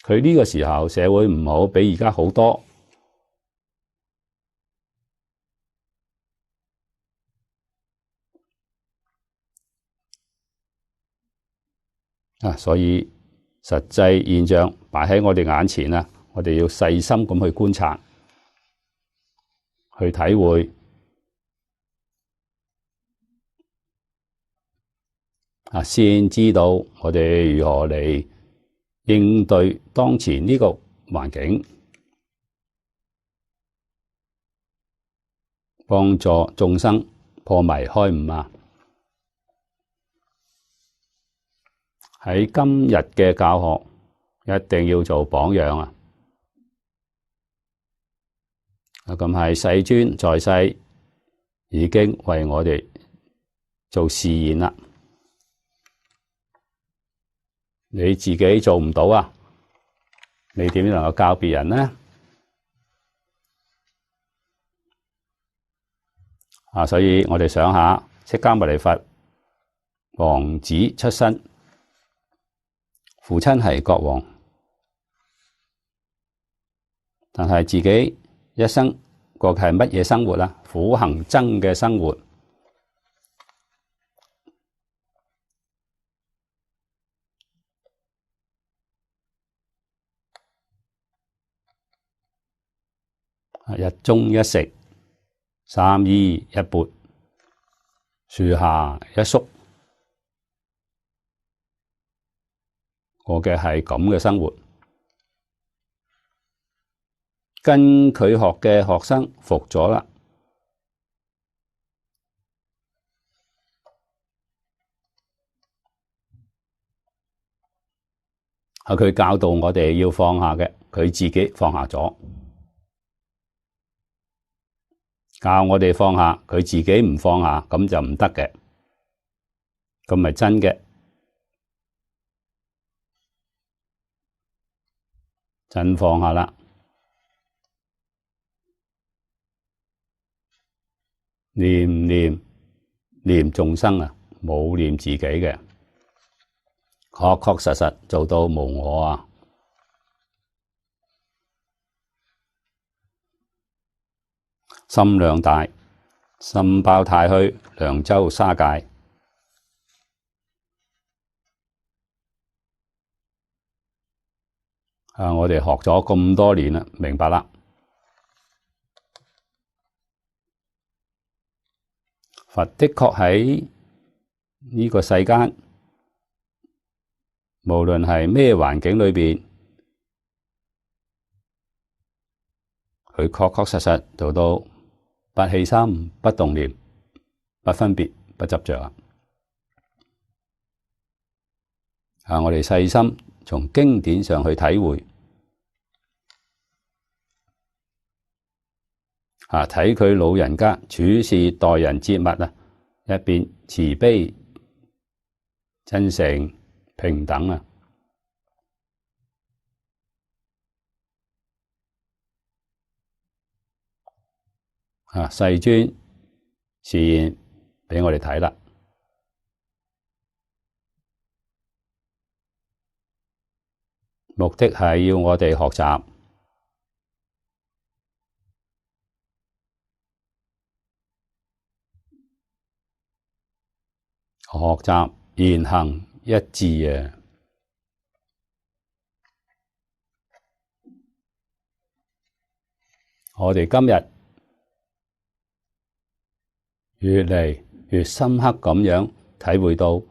佢呢個時候社會唔好，比而家好多。所以實際現象擺喺我哋眼前啦，我哋要細心咁去觀察，去體會，先知道我哋如何嚟應對當前呢個環境，幫助眾生破迷開悟啊！喺今日嘅教學一定要做榜樣啊！咁係世尊在世已經為我哋做示現啦。你自己做唔到啊？你點能夠教別人呢？所以我哋想下，釋迦牟尼佛王子出身。父親係國王，但係自己一生過嘅係乜嘢生活啊？苦行僧嘅生活，日中一食，三衣一缽，樹下一宿。我嘅係咁嘅生活，跟佢學嘅學生服咗啦。佢教導我哋要放下嘅，佢自己放下咗；教我哋放下，佢自己唔放下，咁就唔得嘅。咁咪真嘅。真放下啦，念眾生啊，冇念自己嘅，確確實實做到無我啊！心量大，心包太虛，量周沙界。我哋學咗咁多年啦，明白啦。佛的確喺呢個世間，無論係咩環境裏邊，佢確確實實做到不起心、不動念、不分別、不執着啊！我哋細心從經典上去體會。睇佢老人家處事待人接物啊，一邊慈悲、真誠、平等啊，世尊示現俾我哋睇啦。目的係要我哋學習，言行一致啊！我哋今日越嚟越深刻咁樣體會到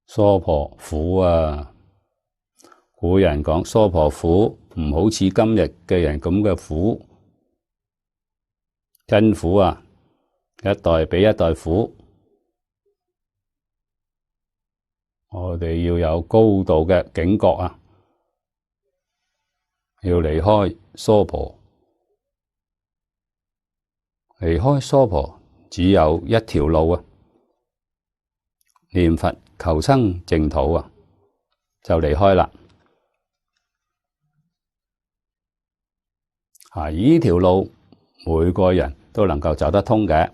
娑婆苦啊！古人講娑婆苦，唔好似今日嘅人咁嘅苦，真苦啊！一代比一代苦，我哋要有高度嘅警覺啊！要離開娑婆，離開娑婆只有一條路啊！念佛求生淨土啊，就離開啦。呢條路每個人都能夠走得通嘅，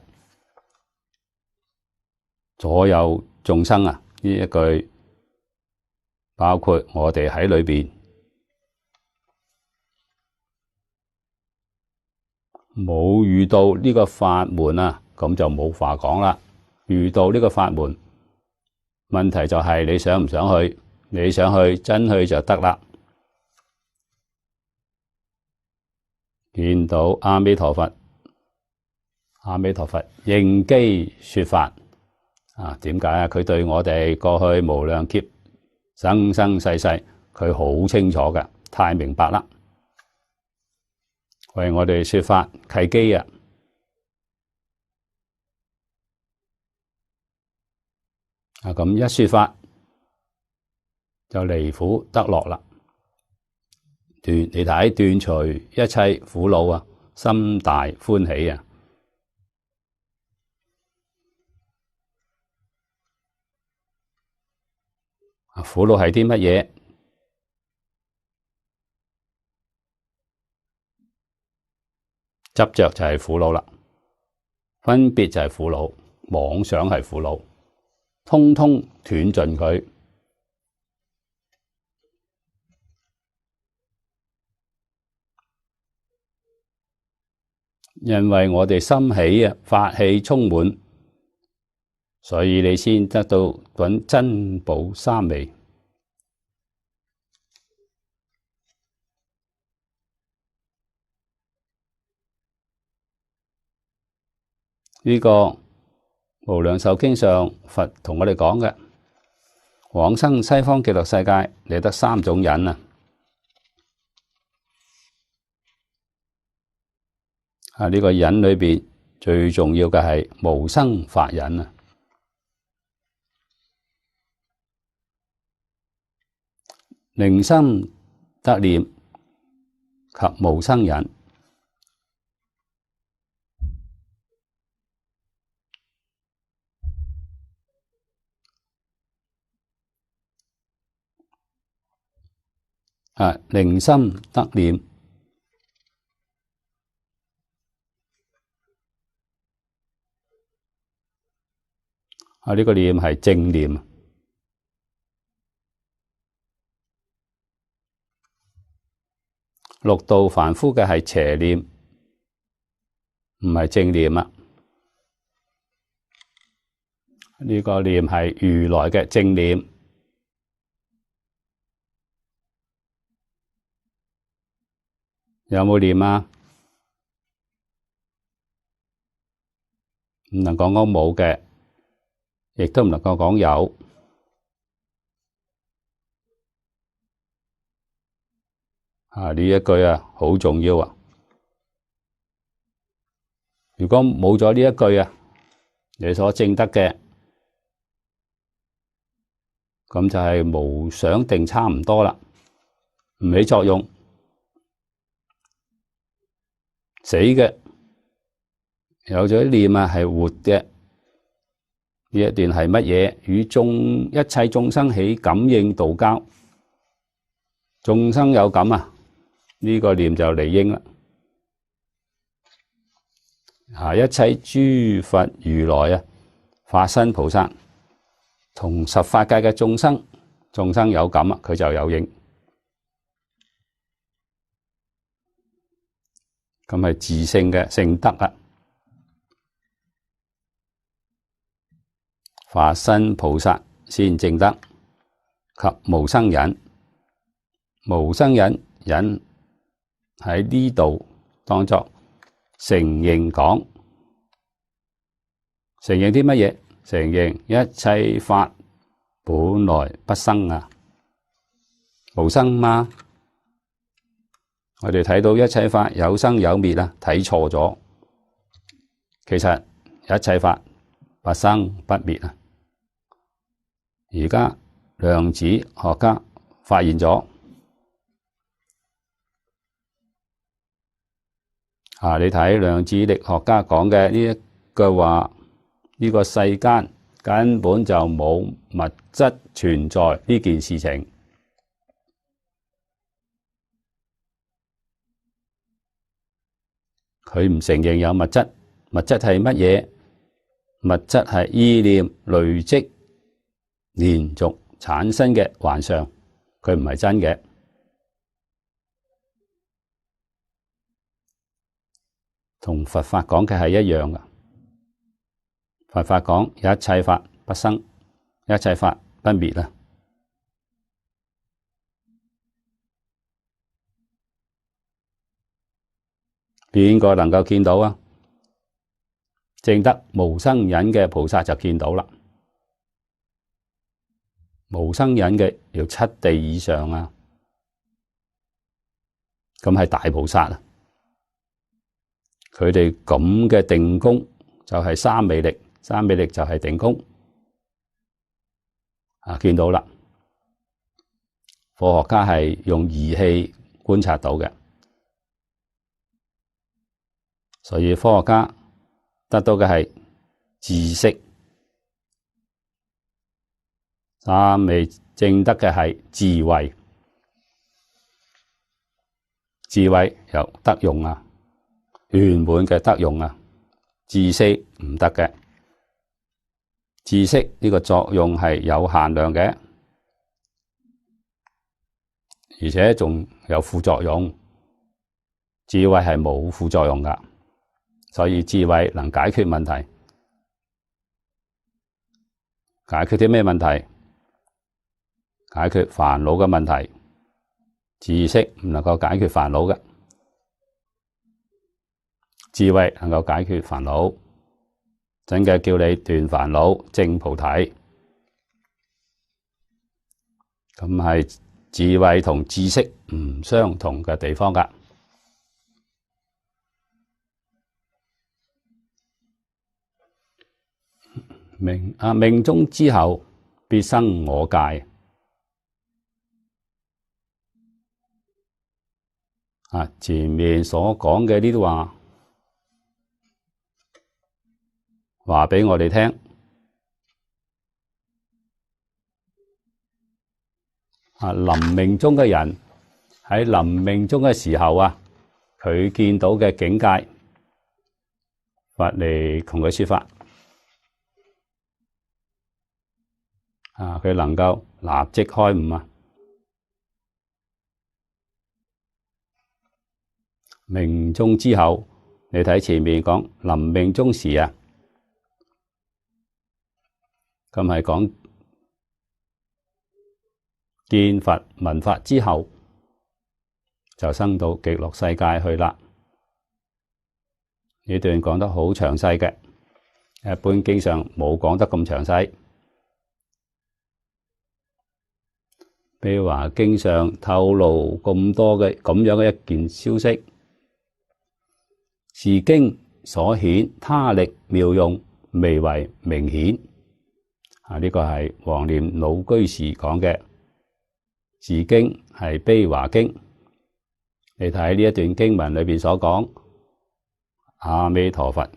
所有眾生啊，呢一句包括我哋喺裏邊，冇遇到呢個法門啊，咁就冇話講啦。遇到呢個法門，問題就係你想唔想去？你想去，真去就得啦。見到阿彌陀佛，阿彌陀佛應機說法啊？點解啊？佢對我哋過去無量劫生生世世，佢好清楚嘅，太明白啦，為我哋說法契機啊！咁一說法就離苦得樂啦。你睇斷除一切苦惱啊，心大歡喜啊！苦惱係啲乜嘢？執着就係苦惱啦，分別就係苦惱，妄想係苦惱，通通斷盡佢。因為我哋心起啊，法氣充滿，所以你先得到搵珍寶三昧。呢個無量壽經上佛同我哋講嘅，往生西方極樂世界，你得三種忍啊！呢個忍裏邊最重要嘅係無生法忍啊！寧心得念及無生忍。寧心得念。呢個念係正念，六道凡夫嘅係邪念，唔係正念啊！呢個念係如來嘅正念，有冇念啊？唔能講冇嘅。亦都唔能夠講有，呢一句啊好重要啊！如果冇咗呢一句啊，你所證得嘅，咁就係無想定差唔多啦，唔起作用，死嘅。有咗念啊係活嘅。呢一段係乜嘢？與一切眾生起感應道交，眾生有感啊，呢個念就離應啦。一切諸佛如來化身菩薩同十法界嘅眾生有感佢就有應，咁係自性嘅性德化身菩薩先證得及無生忍。無生忍喺呢度當作承認講，承認啲乜嘢？承認一切法本來不生無生嘛。我哋睇到一切法有生有滅睇錯咗。其實一切法不生不滅而家量子學家發現咗你睇量子力學家講嘅呢一句話，呢個世間根本就冇物質存在呢件事情。佢唔承認有物質，物質係乜嘢？物質係意念累積連續產生嘅幻象，佢唔係真嘅。同佛法講嘅係一樣噶。佛法講一切法不生，一切法不滅邊個能夠見到證得無生忍嘅菩薩就見到啦。無生忍嘅要七地以上咁係大菩薩佢哋咁嘅定功就係三昧力，三昧力就係定功見到啦。科學家係用儀器觀察到嘅，所以科學家得到嘅係知識，三昧證得嘅係智慧，智慧有得用圓滿嘅得用知識唔得嘅，知識呢個作用係有限量嘅，而且仲有副作用。智慧係冇副作用噶，所以智慧能解決問題。解決啲咩問題？解決煩惱嘅問題。知識唔能夠解決煩惱嘅，智慧能夠解決煩惱，真嘅叫你斷煩惱證菩提。咁係智慧同知識唔相同嘅地方噶。命終之後必生我界前面所講嘅呢啲話俾我哋聽臨命終嘅人喺臨命終嘅時候佢見到嘅境界，佛嚟同佢說法佢能夠立即開悟命終之後，你睇前面講臨命終時咁係講見佛聞法之後，就生到極樂世界去啦。呢段講得好詳細嘅，一般經上冇講得咁詳細。譬如話經上透露咁多嘅咁樣嘅一件消息，是經所顯他力妙用未為明顯。呢個係黃念老居士講嘅，是經係悲華經。你睇呢一段經文裏邊所講，阿彌陀佛，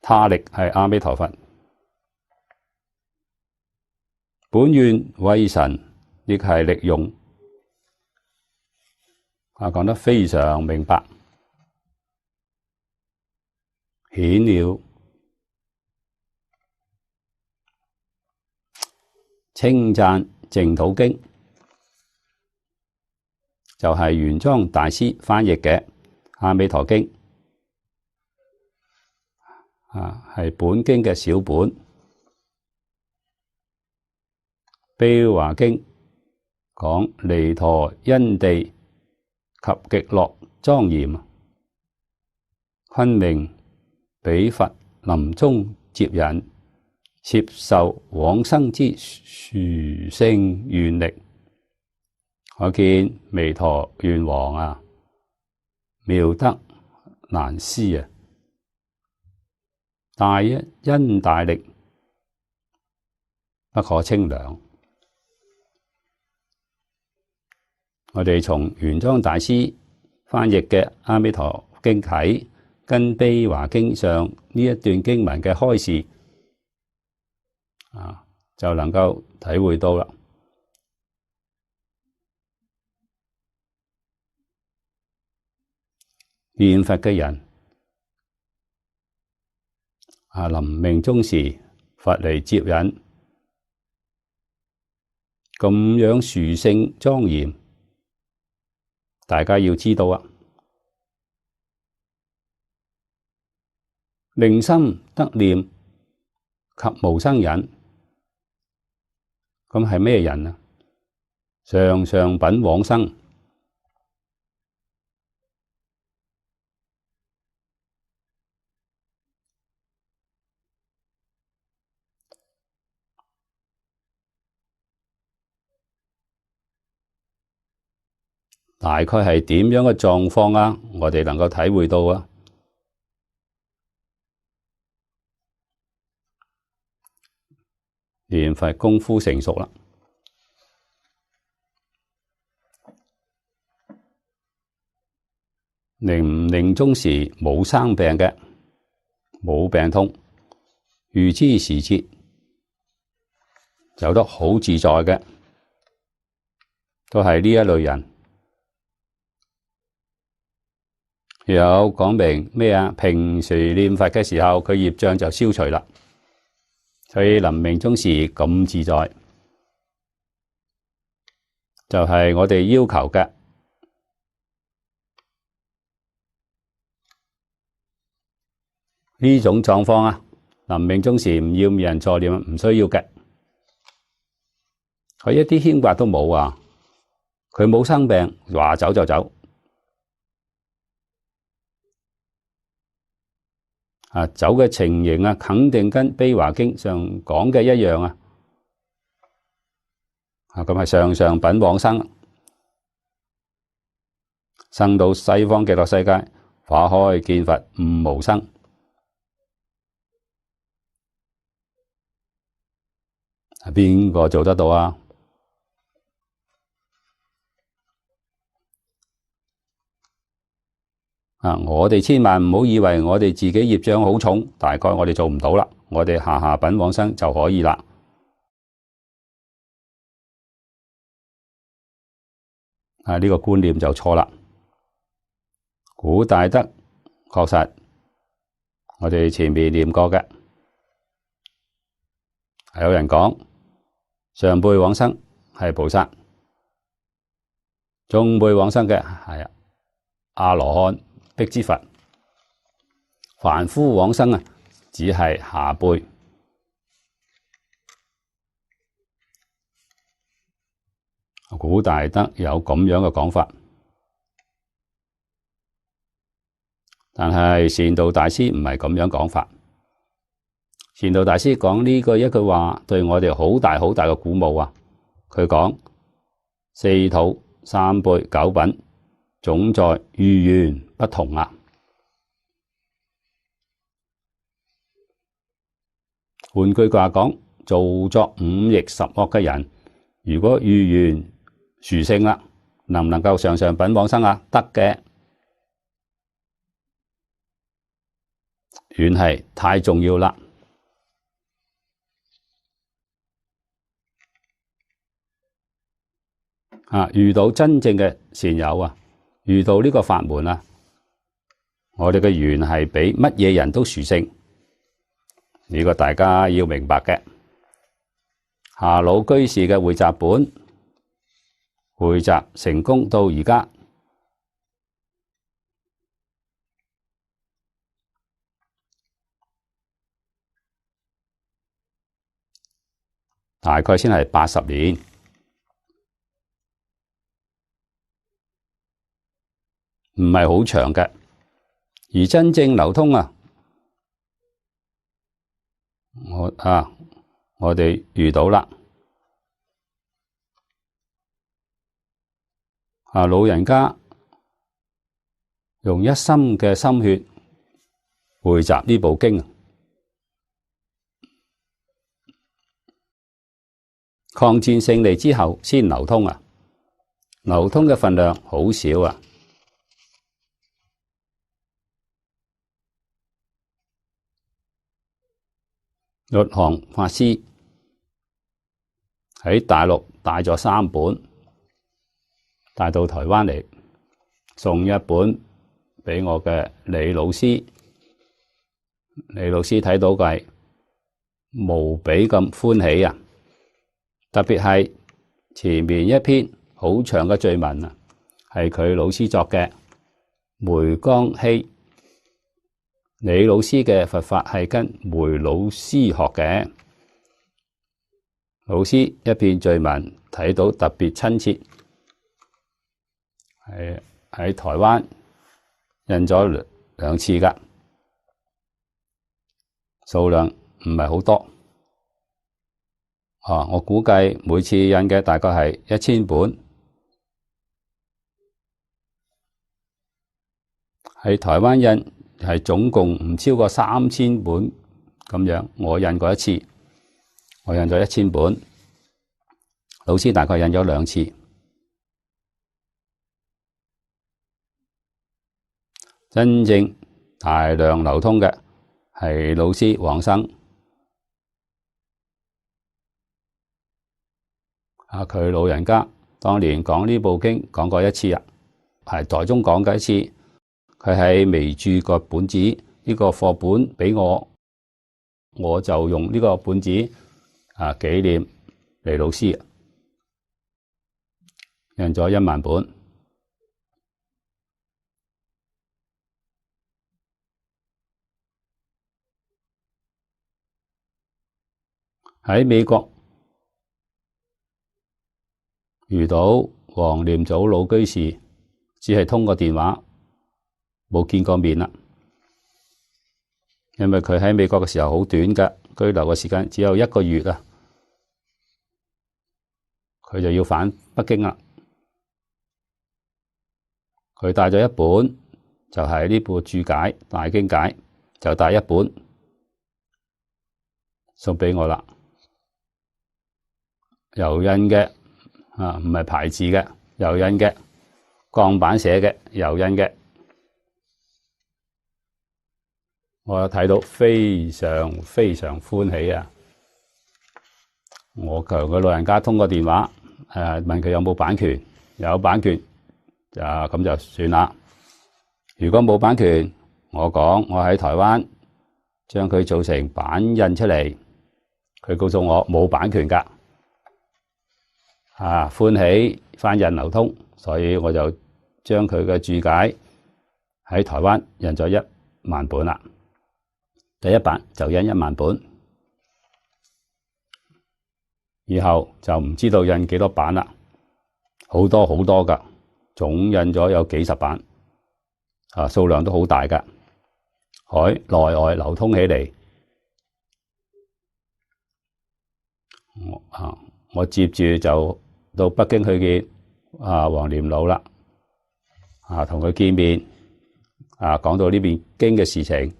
他力係阿彌陀佛，本願威神亦係力用，講得非常明白。顯了稱讚淨土經，就係玄奘大師翻譯嘅阿彌陀經，係本經嘅小本。悲華經講彌陀因地及極樂莊嚴，昆明彼佛臨終接引，攝受往生之殊勝願力，可見彌陀願王啊，妙德難思啊，大恩大力不可稱量。我哋從玄奘大師翻譯嘅阿彌陀經睇，跟悲華經上呢一段經文嘅開示，就能夠體會到啦。念佛嘅人，臨命終時，佛嚟接引，咁樣殊勝莊嚴。大家要知道啊，令心得念及無生忍，咁係咩人啊？上上品往生，大概係點樣嘅狀況啊？我哋能夠體會到啊。念佛功夫成熟啦，臨終時冇生病嘅，冇病痛，預知時節，走得好自在嘅，都係呢一類人。有講明咩啊？平時念佛嘅時候，佢業障就消除啦，所以臨命終時咁自在，就係我哋要求嘅呢種狀況啊。臨命終時唔要人助念，唔需要嘅，佢一啲牽掛都冇啊，佢冇生病，話走就走。走嘅情形啊，肯定跟悲華經上講嘅一樣啊。咁係上上品往生，生到西方極樂世界，化開見佛，悟無生。邊個做得到啊？我哋千萬唔好以為我哋自己業障好重，大概我哋做唔到啦。我哋下下品往生就可以啦。呢個觀念就錯啦。古大德確實，我哋前面念過嘅，有人講上輩往生係菩薩，中輩往生嘅係阿羅漢。辟支佛，凡夫往生啊，只係下輩。古大德有咁樣嘅講法，但係善導大師唔係咁樣講法。善導大師講呢個一句話，對我哋好大好大嘅鼓舞啊！佢講四土三輩九品，總在遇緣不同啊。換句話講，做作五逆十惡嘅人，如果遇緣殊勝啦，能唔能夠上上品往生啊？得嘅，緣係太重要啦。遇到真正嘅善友啊，遇到呢個法門啊，我哋嘅緣係比乜嘢人都殊勝，呢個大家要明白嘅。夏老居士嘅匯集本匯集成功到而家，大概先係80年，唔係好長嘅。而真正流通啊，我哋遇到啦，老人家用一心嘅心血匯集呢部經，抗戰勝利之後先流通啊，流通嘅份量好少啊。律航法師喺大陸帶咗3本，帶到台灣嚟，送一本俾我嘅李老師。李老師睇到佢係無比咁歡喜啊！特別係前面一篇好長嘅序文啊，係佢老師作嘅《梅江稀》。李老師嘅佛法係跟梅老師學嘅，老師一篇序文睇到特別親切，係喺台灣印咗2次㗎，數量唔係好多。我估計每次印嘅大概係1000本，喺台灣印係總共唔超過3000本咁樣。我印過一次，我印咗1000本，老師大概印咗2次。真正大量流通嘅係老師往生。佢老人家當年講呢部經講過一次啊，係台中講嘅一次。佢喺微注個本子，呢個課本俾我，我就用呢個本子紀念李老師，印咗1萬本。喺美國遇到黃念祖老居士，只係通過電話，冇見過面啦。因為佢喺美國嘅時候好短嘅，居留嘅時間只有1個月啊，佢就要返北京啦。佢帶咗一本，就係呢部注解大經解，就帶一本送俾我啦。油印嘅唔係牌子嘅，油印嘅，鋼板寫嘅，油印嘅。我睇到非常非常歡喜啊！我求佢老人家通過電話問佢有冇版權，有版權咁就算啦。如果冇版權，我講我喺台灣將佢做成版印出嚟，佢告訴我冇版權㗎。歡喜翻印流通，所以我就將佢嘅注解喺台灣印咗1萬本啦。第一版就印1萬本，以後就唔知道印幾多版啦，好多好多㗎，總印咗有幾10版，數量都好大㗎，海內外流通起嚟。我接住就到北京去見黃念老啦，同佢見面，講到呢邊經嘅事情。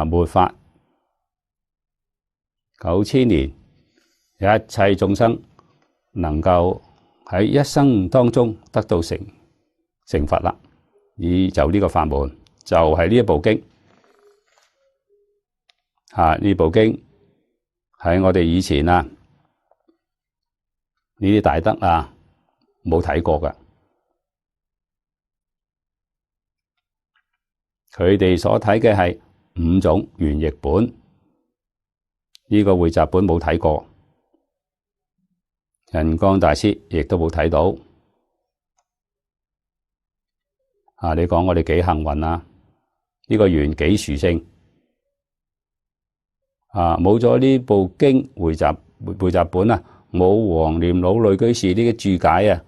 末法9000年，一切眾生能夠喺一生當中得到成佛啦。就呢個法門，就係呢一部經。呢部經喺我哋以前呢啲大德冇睇過㗎。佢哋所睇嘅係5種原譯本，呢個匯集本冇睇過，印光大師亦都冇睇到。你講我哋幾幸運啊？呢個緣幾殊勝啊！冇咗呢部經匯集本啊，冇黃念老女居士呢個注解啊！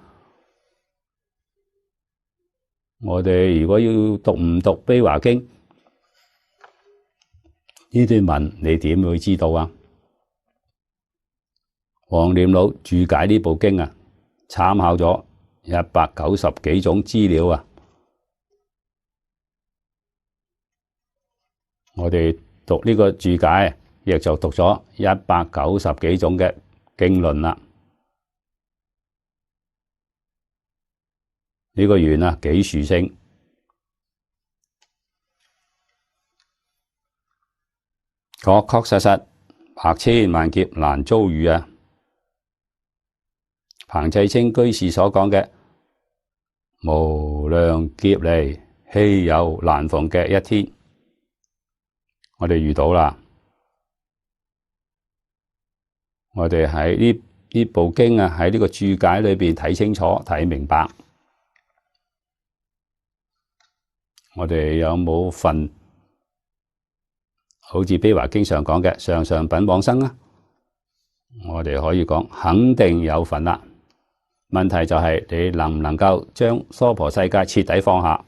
我哋如果要讀唔讀悲華經呢段文，你點會知道啊？黃念老注解呢部經啊，參考咗190幾種資料啊！我哋讀呢個注解，亦就讀咗190幾種嘅經論啦。呢個緣啊，幾殊勝，確確實實百千萬劫難遭遇啊！彭濟清居士所講嘅無量劫嚟稀有難逢嘅一天，我哋遇到啦。我哋喺呢部經啊，喺呢個注解裏邊睇清楚睇明白。我哋有冇份好似悲華經上講嘅上上品往生啊？我哋可以講肯定有份啦。問題就係你能唔能夠將娑婆世界徹底放下？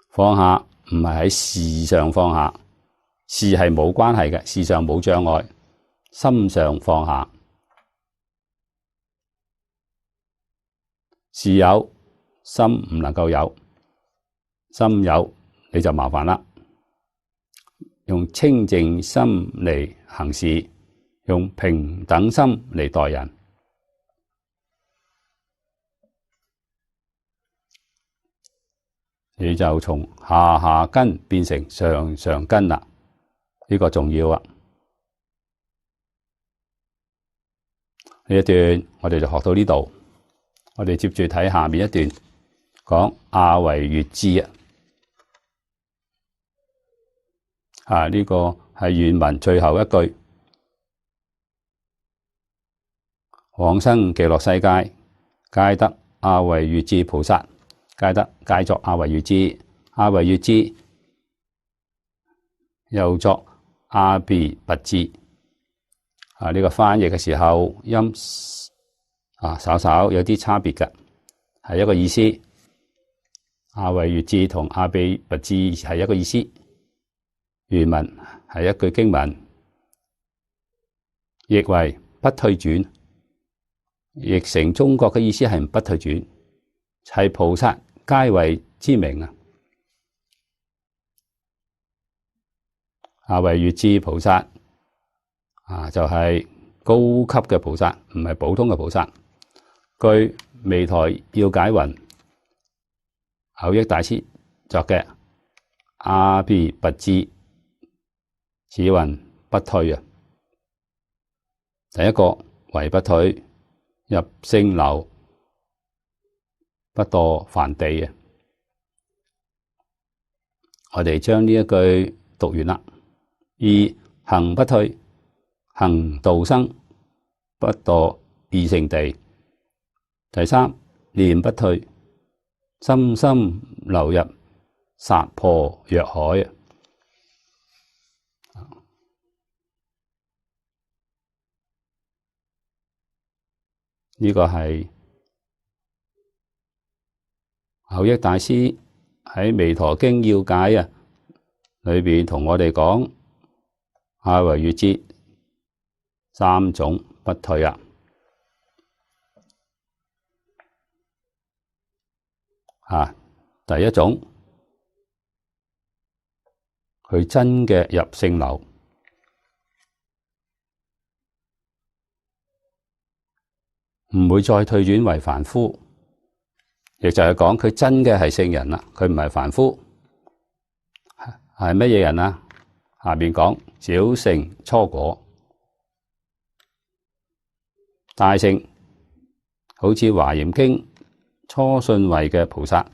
放下唔係喺事上放下，事係冇關係嘅，事上冇障礙，心上放下。事有，心唔能夠有，心有你就麻煩啦。用清淨心嚟行事，用平等心嚟待人，你就從下根變成上根啦。呢個重要啊！呢一段我哋就學到呢度。我哋接住睇下面一段，講阿惟越致啊。呢個係原文最後一句：往生極樂世界，皆得阿惟越致菩薩，皆作阿惟越致。阿惟越致又作阿鼻跋致。呢個翻譯嘅時候音稍稍有啲差別嘅，係一個意思。阿惟越致同阿鼻跋致係一個意思。原文係一句經文，譯為不退轉，譯成中國嘅意思係不退轉，係菩薩階位之名啊！阿惟越致菩薩就係高級嘅菩薩，唔係普通嘅菩薩。據《彌台要解云》，蕅益大師作嘅阿鼻跋致，此云不退啊！第一個為不退，入聖流，不墮梵地啊！我哋將呢一句讀完啦。二行不退，行道生，不墮二乘地。第三念不退，深深流入薩婆若海啊！呢個係蕅益大師喺《彌陀經要解》裏邊同我哋講阿惟越致3種不退啊！第一種，佢真嘅入聖流，唔會再退轉為凡夫，亦就係講佢真嘅係聖人啦，佢唔係凡夫，係乜嘢人啊？下面講小乘初果，大乘好似華嚴經初信位嘅菩薩，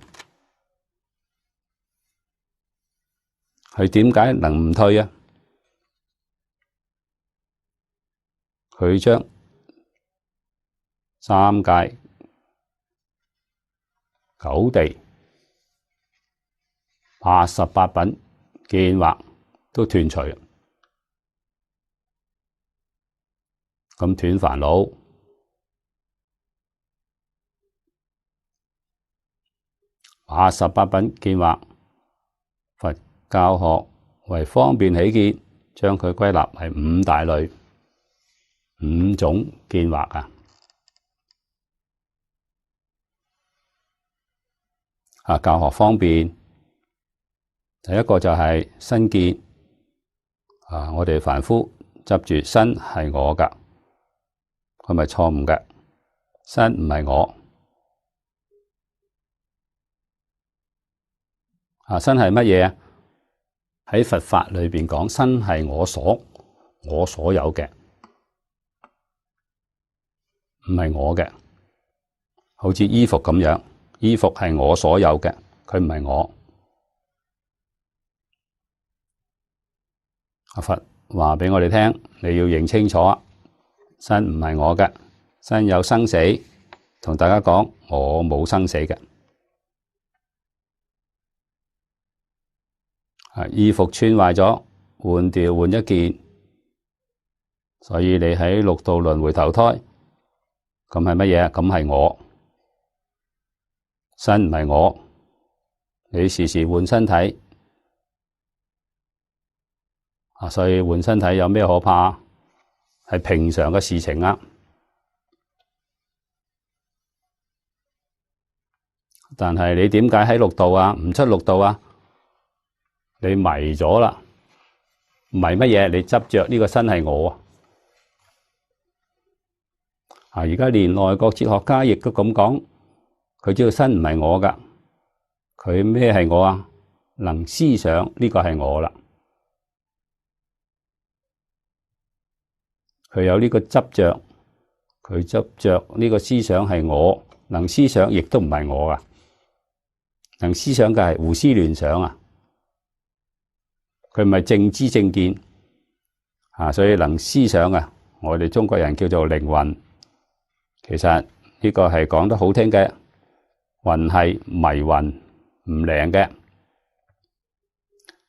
佢點解能唔退啊？佢將三界九地88品見惑都斷除，咁斷煩惱。88品見惑，佛教學為方便起見，將佢歸納為五大類、五種見惑啊。教學方便，第一個就係身見。我哋凡夫執住身係我㗎，係咪錯誤嘅？身唔係我。身係乜嘢啊？喺佛法裏邊講，身係我所有嘅，唔係我嘅。好似衣服咁樣，衣服係我所有嘅，佢唔係我。佛話俾我哋聽，你要認清楚，身唔係我嘅，身有生死。同大家講，我冇生死嘅。衣服穿壞咗，換掉換一件，所以你喺六道輪迴投胎，咁係乜嘢？咁係我，身唔係我，你時時換身體，所以換身體有咩可怕？係平常嘅事情啊。但係你點解喺六道啊？唔出六道啊？你迷咗啦，迷乜嘢？你執着呢個身係我啊！而家連內國哲學家亦都咁講，佢知道身唔係我㗎，佢咩係我啊？能思想呢個係我啦，佢有呢個執着，佢執着呢個思想係我，能思想亦都唔係我㗎，能思想嘅係胡思亂想啊！佢唔係正知正見所以能思想啊！我哋中國人叫做靈魂，其實呢個係講得好聽嘅，魂係迷魂唔靈嘅。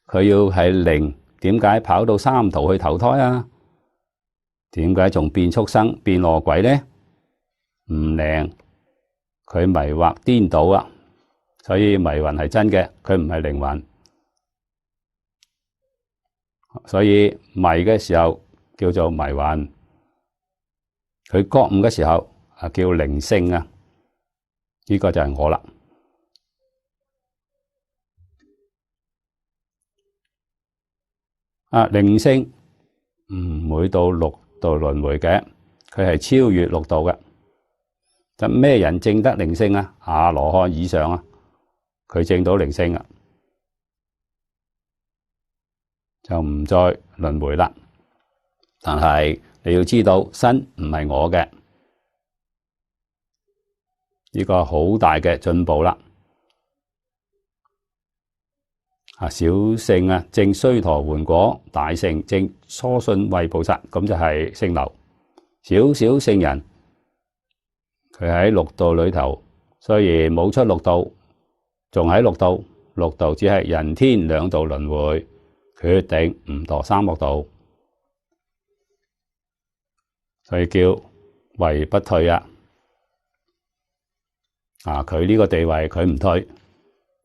佢要係靈，點解跑到三途去投胎啊？點解仲變畜生變餓鬼呢？唔靈，佢迷惑顛倒啊！所以迷魂係真嘅，佢唔係靈魂。所以迷嘅時候叫做迷魂，佢覺悟嘅時候叫靈性啊！呢個就係我啦。靈性唔會到六道輪迴嘅，佢係超越六道嘅。咁咩人證得靈性啊？阿羅漢以上啊，佢證到靈性啊，就唔再輪迴啦。但係你要知道，身唔係我嘅，呢個好大嘅進步啦。小乘證須陀洹果，大乘證初信位菩薩，咁就係聖流。小聖人，佢喺六道裏頭，雖然冇出六道，仲喺六道。六道只係人天兩道輪迴，決定唔墮三惡道，所以叫位不退啊！佢呢個地位佢唔退，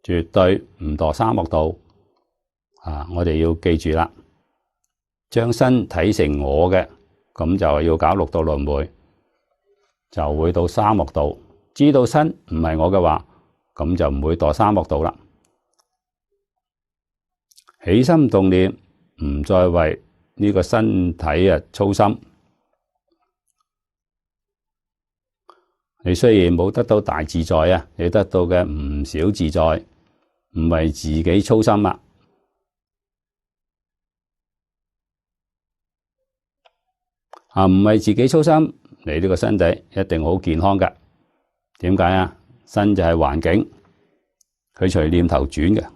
絕對唔墮三惡道。我哋要記住啦，將身睇成我嘅，咁就要搞六道輪迴，就會到三惡道。知道身唔係我嘅話，咁就唔會墮三惡道啦。起心動念唔再為呢個身體操心。你雖然冇得到大自在啊，你得到嘅唔少自在，唔為自己操心啊。唔為自己操心，你呢個身體一定好健康㗎。點解啊？身就係環境，佢隨念頭轉嘅。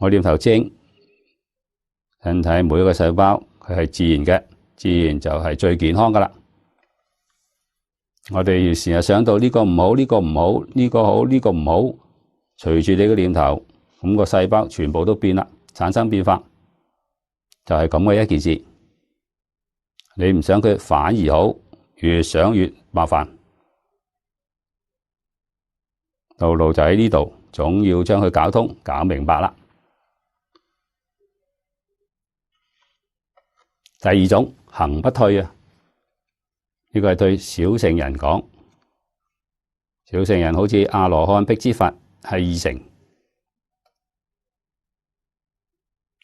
我念頭精，身體每一個細胞佢係自然嘅，自然就係最健康噶啦。我哋成日想到呢個唔好，呢個唔好，呢個好，呢個唔好，隨住你嘅念頭，咁個細胞全部都變啦，產生變化，就係咁嘅一件事。你唔想佢反而好，越想越麻煩。道路就喺呢度，總要將佢搞通、搞明白啦。第二種行不退啊，呢個係對小乘人講。小乘人好似阿羅漢、辟支佛係二乘，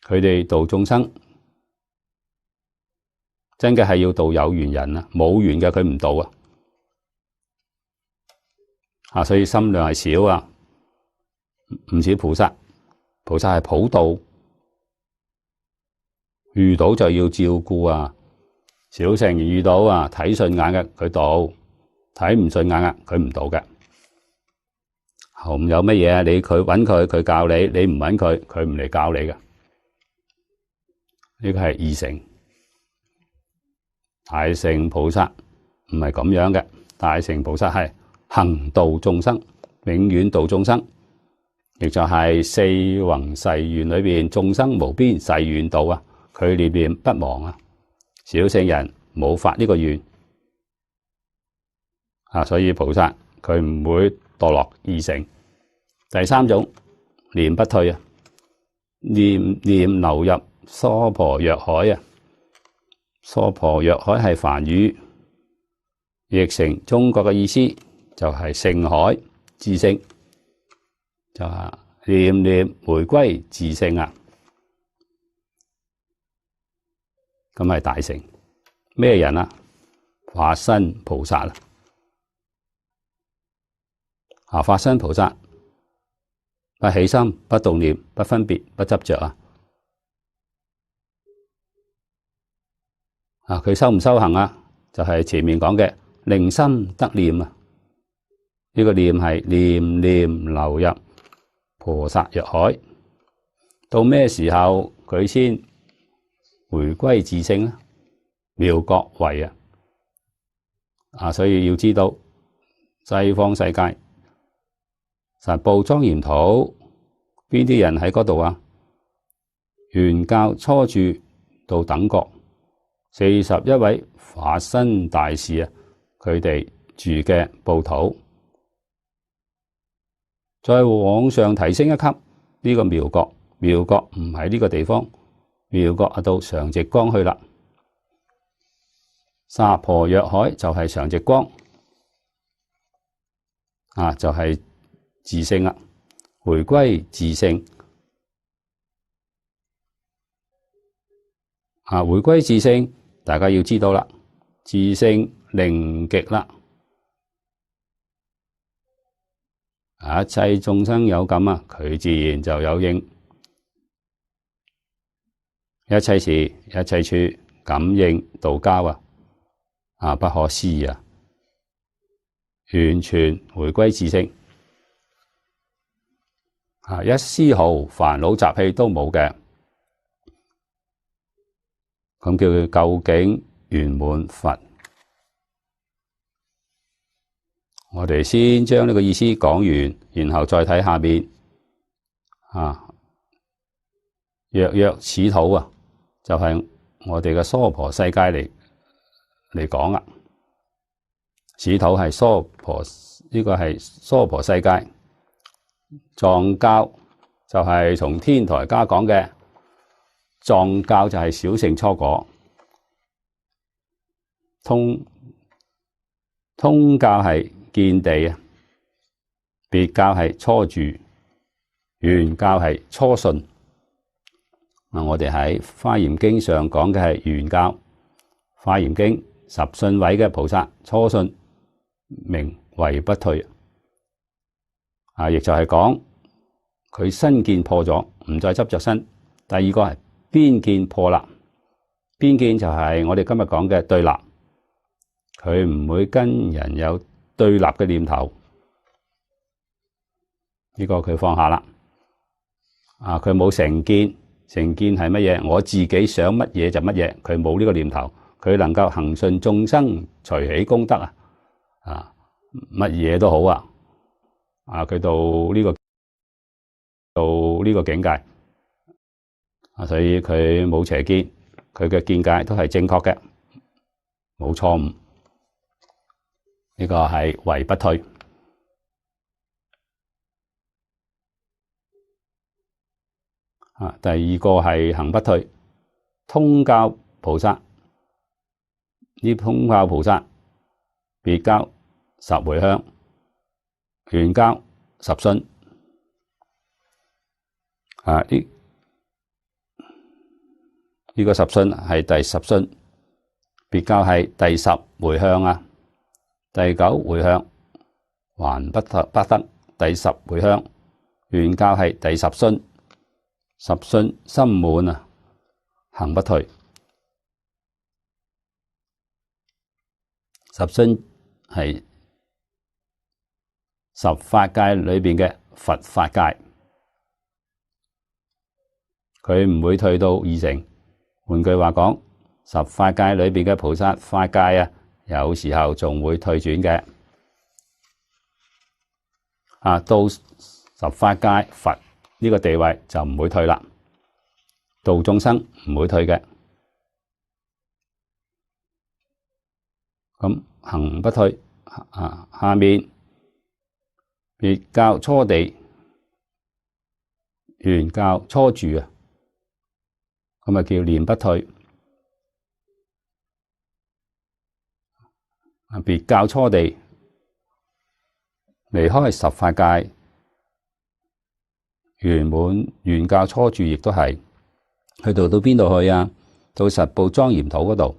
佢哋度眾生真嘅係要度有緣人啊，冇緣嘅佢唔度啊。所以心量係少啊，唔似菩薩。菩薩係普度，遇到就要照顧啊。小乘遇到啊，睇順眼嘅佢度，睇唔順眼嘅佢唔度嘅。後面有乜嘢啊？你佢揾佢，佢教你；你唔揾佢，佢唔嚟教你嘅。呢個係二乘。大乘菩薩唔係咁樣嘅，大乘菩薩係行度眾生，永遠度眾生，亦就係四弘誓願裏邊眾生無邊誓願度啊，佢念念不忘啊。小乘人冇發呢個願啊，所以菩薩佢唔會墮落二乘。第三種念不退啊，念念流入娑婆若海啊。娑婆若海係梵語，譯成中國嘅意思就係性海自性，就係念念回歸自性啊。咁係大乘咩人啊？法身菩薩啊！法身菩薩不起心、不動念、不分別、不執着啊！佢修唔修行啊？就係前面講嘅令心得念啊！呢個念係念念流入菩薩若海，到咩時候佢先回歸自性啊？妙覺位啊！所以要知道西方世界實報莊嚴土邊啲人喺嗰度啊？原教初住到等覺41位法身大士啊，佢哋住嘅報土，再往上提升一級，呢個妙覺唔喺呢個地方，妙覺到常寂光去啦。娑婆若海就係常寂光啊，就係自性啦，回歸自性啊，回歸自性。大家要知道啦，自性寧極啦，一切眾生有感啊，佢自然就有應，一切時一切處感應道交啊，不可思議啊，完全回歸自性啊，一絲毫煩惱雜氣都冇嘅。咁叫佢究竟圓滿佛。我哋先將呢個意思講完，然後再睇下面若若此土啊，就係我哋嘅娑婆世界嚟講啦。此土係娑婆，呢個係娑婆世界。藏教就係從天台家講嘅。藏教就係小乘初果，通教係見地啊，別教係初住，原教係初信。我哋喺《華嚴經》上講嘅係原教，《華嚴經》十信位嘅菩薩初信，名為不退亦就係講佢身見破咗，唔再執着身。第二個係邊見破立，邊見就係我哋今日講嘅對立，佢唔會跟人有對立嘅念頭，呢個佢放下啦。佢冇成見，成見係乜嘢？我自己想乜嘢就乜嘢，佢冇呢個念頭，佢能夠恒順眾生，隨喜功德乜嘢都好佢到呢個境界所以佢冇邪見，佢嘅見解都係正確嘅，冇錯誤。呢個係唯不退。第二個係行不退，通教菩薩。呢通教菩薩別教10迴向，圓教10信。呢個10信係第10信，別教係第10迴向第9迴向還不得，第10迴向，圓教係第10信。10信心滿行不退。10信係十法界裏邊嘅佛法界，佢唔會退到二乘。換句話講，十法界裏邊嘅菩薩法界有時候仲會退轉嘅。到十法界佛呢個地位就唔會退啦，度眾生唔會退嘅。咁行不退下面別教初地，圓教初住咁叫念不退。別教初地離開十法界圓滿，圓教初住亦都係去到邊度去到實報莊嚴土嗰度。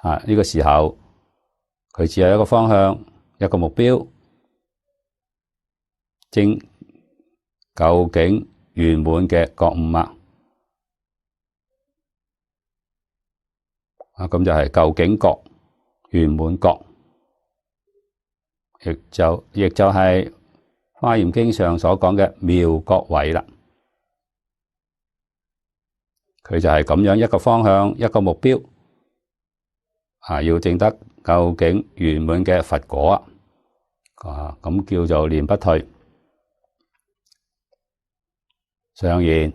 呢個時候佢只有一個方向，一個目標，證究竟圓滿嘅覺悟咁就係究竟覺圓滿覺，亦就係《華嚴經》上所講嘅妙覺位啦。佢就係咁樣一個方向，一個目標要證得究竟圓滿嘅佛果咁叫做念不退。上言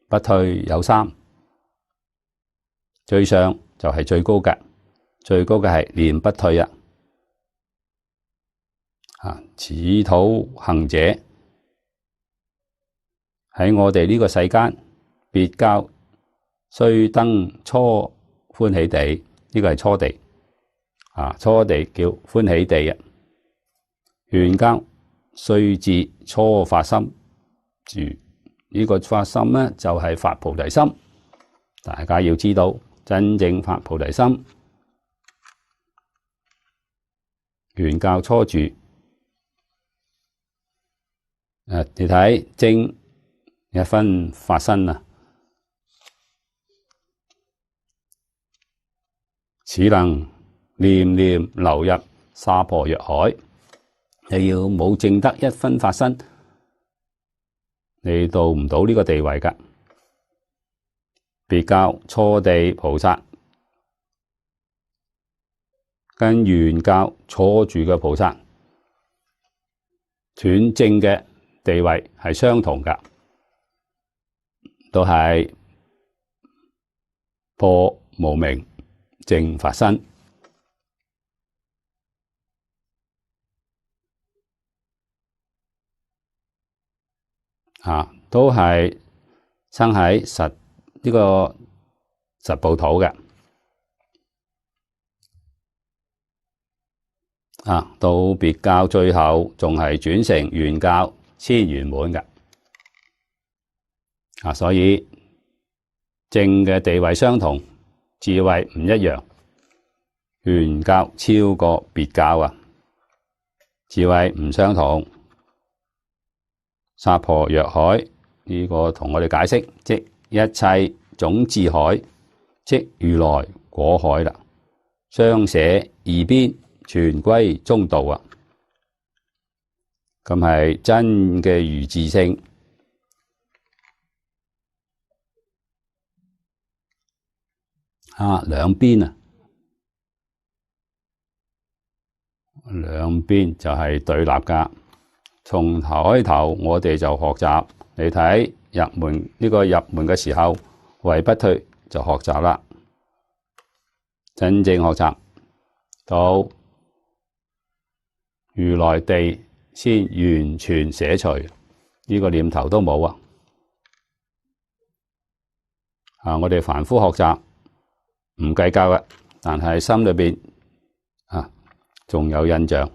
不退有3，最上就係最高嘅，最高嘅係念不退此土行者喺我哋呢個世間，別教須登初歡喜地，呢個係初地初地叫歡喜地圓教須至初發心住，呢個發心呢，就係發菩提心。大家要知道，真正發菩提心，圓教初住你睇正一分發身此能念念流入沙婆若海。你要冇證得一分發身，你到唔到呢個地位㗎。別教初地菩薩跟圓教初住嘅菩薩斷證嘅地位係相同㗎，都係破無明證發身。都係生喺呢個實報土嘅。到別教最後仲係轉成圓教先圓滿嘅。所以正嘅地位相同，智慧唔一樣。圓教超過別教智慧唔相同。沙婆若海呢個同我哋解釋，即一切種智海，即如來果海啦。雙寫二邊，全歸中道啊！咁係真嘅如自性啊！兩邊啊，兩邊就係對立噶。從頭開頭，我哋就學習。你睇入門呢個入門嘅時候，唯不退就學習啦。真正學習到如來地，先完全捨除呢個念頭都冇啊！啊，我哋凡夫學習唔計較嘅，但係心裏邊啊，仲有印象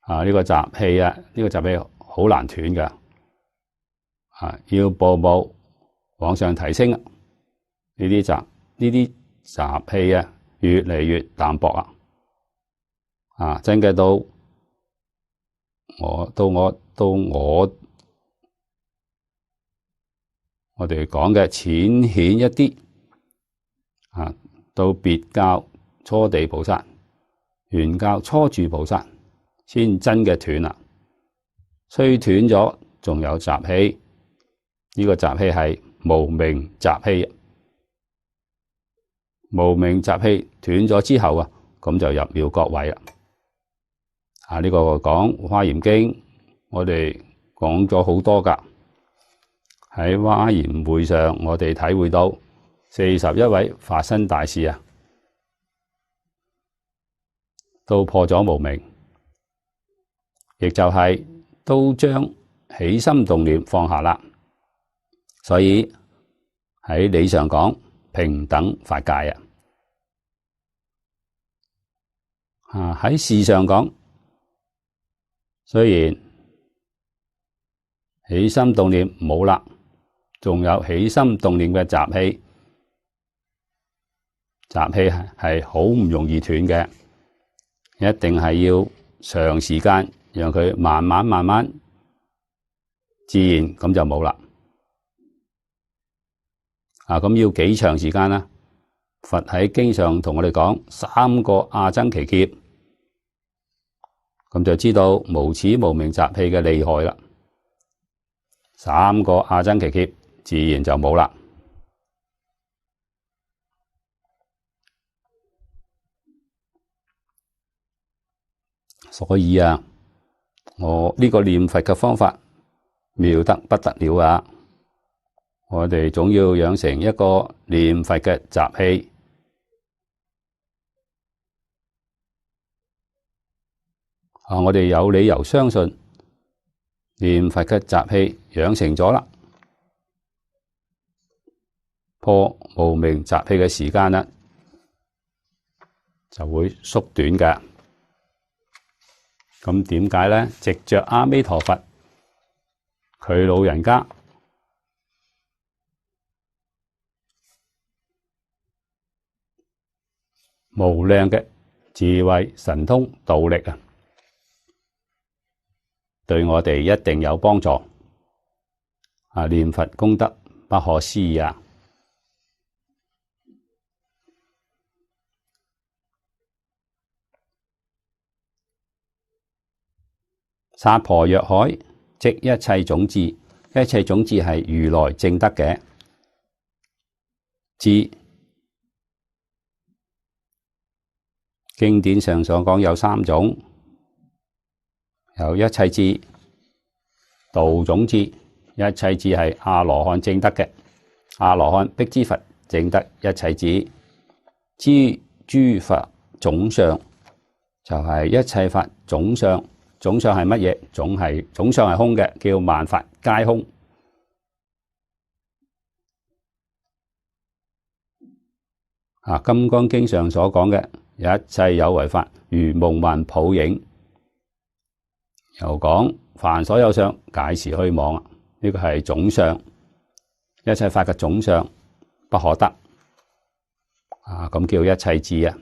啊！呢個習氣啊，呢個習氣好難斷噶啊！要步步往上提升啊！呢啲習氣啊，越嚟越淡薄啊！啊，真嘅到我哋講嘅淺顯一啲啊，到別教初地菩薩、原教初住菩薩先真嘅斷啦。雖斷咗，仲有習氣，呢個習氣係無明習氣。無明習氣斷咗之後啊，咁就入了國位啦。啊，呢個講《華嚴經》，我哋講咗好多噶。喺華嚴會上，我哋體會到41位法身大士啊，都破咗無明，亦就係都將起心動念放下啦。所以喺理上講平等法界啊，喺事上講，雖然起心動念冇啦，仲有起心動念嘅習氣，習氣係好唔容易斷嘅，一定係要長時間讓佢慢慢自然咁就冇啦。啊，咁要幾長時間呢？佛喺經上同我哋講3個阿僧祇劫，咁就知道無始無明習氣嘅厲害啦。3個阿僧祇劫自然就冇啦。所以啊，我呢個念佛嘅方法妙得不得了啊！我哋總要養成一個念佛嘅習氣。啊，我哋有理由相信念佛嘅習氣養成咗啦，破無明習氣嘅時間呢就會縮短嘅。咁點解呢？藉着阿彌陀佛，佢老人家無量嘅智慧神通道力啊，對我哋一定有幫助。啊，念佛功德不可思議啊！薩婆若海，即一切種智，一切種智係如來證得嘅智。經典上所講有3種，有一切智、道種智。一切智係阿羅漢證得嘅，阿羅漢辟支佛證得一切智。知諸佛總相就係一切法總相。總相係乜嘢？總相係空嘅，叫萬法皆空。啊，《金剛經》上所講嘅一切有為法如夢幻泡影，又講凡所有相皆是虛妄啊！呢個係總相，一切法嘅總相不可得啊！咁叫一切智啊！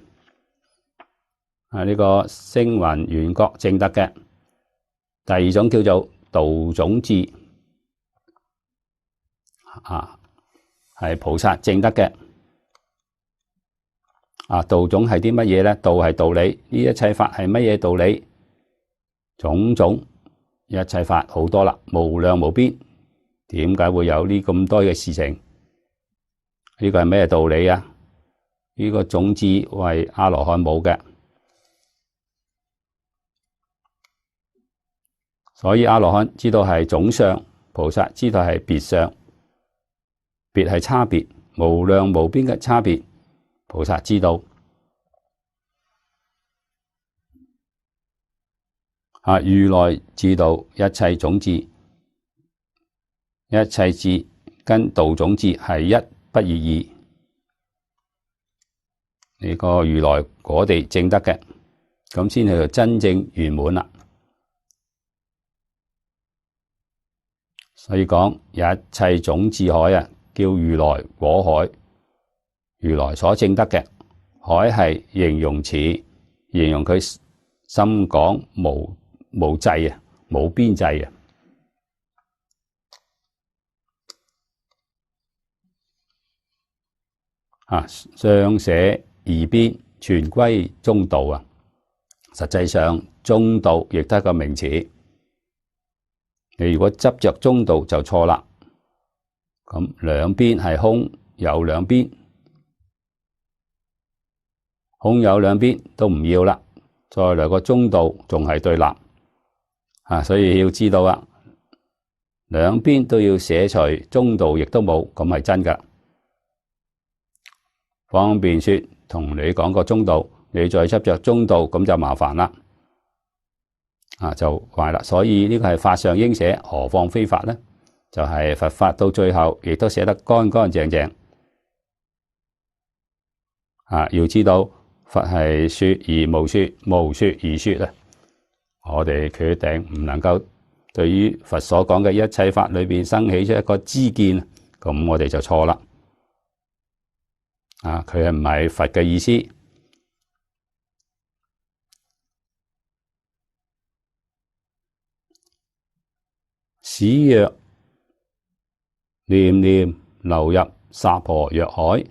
啊，呢個聲聞緣覺證得嘅。第2種叫做道種智啊，係菩薩證得嘅。道種係啲乜嘢咧？道係道理，呢一切法係乜嘢道理？種種一切法好多啦，無量無邊。點解會有呢咁多嘅事情？呢個係咩道理啊？呢個種智為阿羅漢冇嘅，所以阿羅漢知道係總相，菩薩知道係別相，別係差別，無量無邊嘅差別，菩薩知道。如來知道一切種智，一切智跟道種智係一不二異。呢個如來果地證得嘅，咁先係真正圓滿啦。所以講一切種智海啊，叫如來果海。如來所證得嘅海係形容詞，形容佢深廣無際啊，冇邊際啊。上捨二邊，全歸中道啊。實際上中道亦都係個名詞。你如果執着中道就錯啦。咁兩邊係空有兩邊，空有兩邊都唔要啦，再來個中道仲係對立。所以要知道啊，兩邊都要捨除，中道亦都冇，咁係真噶。方便說，同你講個中道，你再執着中道，咁就麻煩啦，就壞啦。所以呢個係法上應捨，何況非法呢？就係佛法到最後，亦都寫得乾乾淨淨。要知道佛係說而無說，無說而說啊。我哋決定唔能夠對於佛所講嘅一切法裏邊生起出一個知見，咁我哋就錯啦。佢係唔係佛嘅意思？使若念念流入薩婆若海，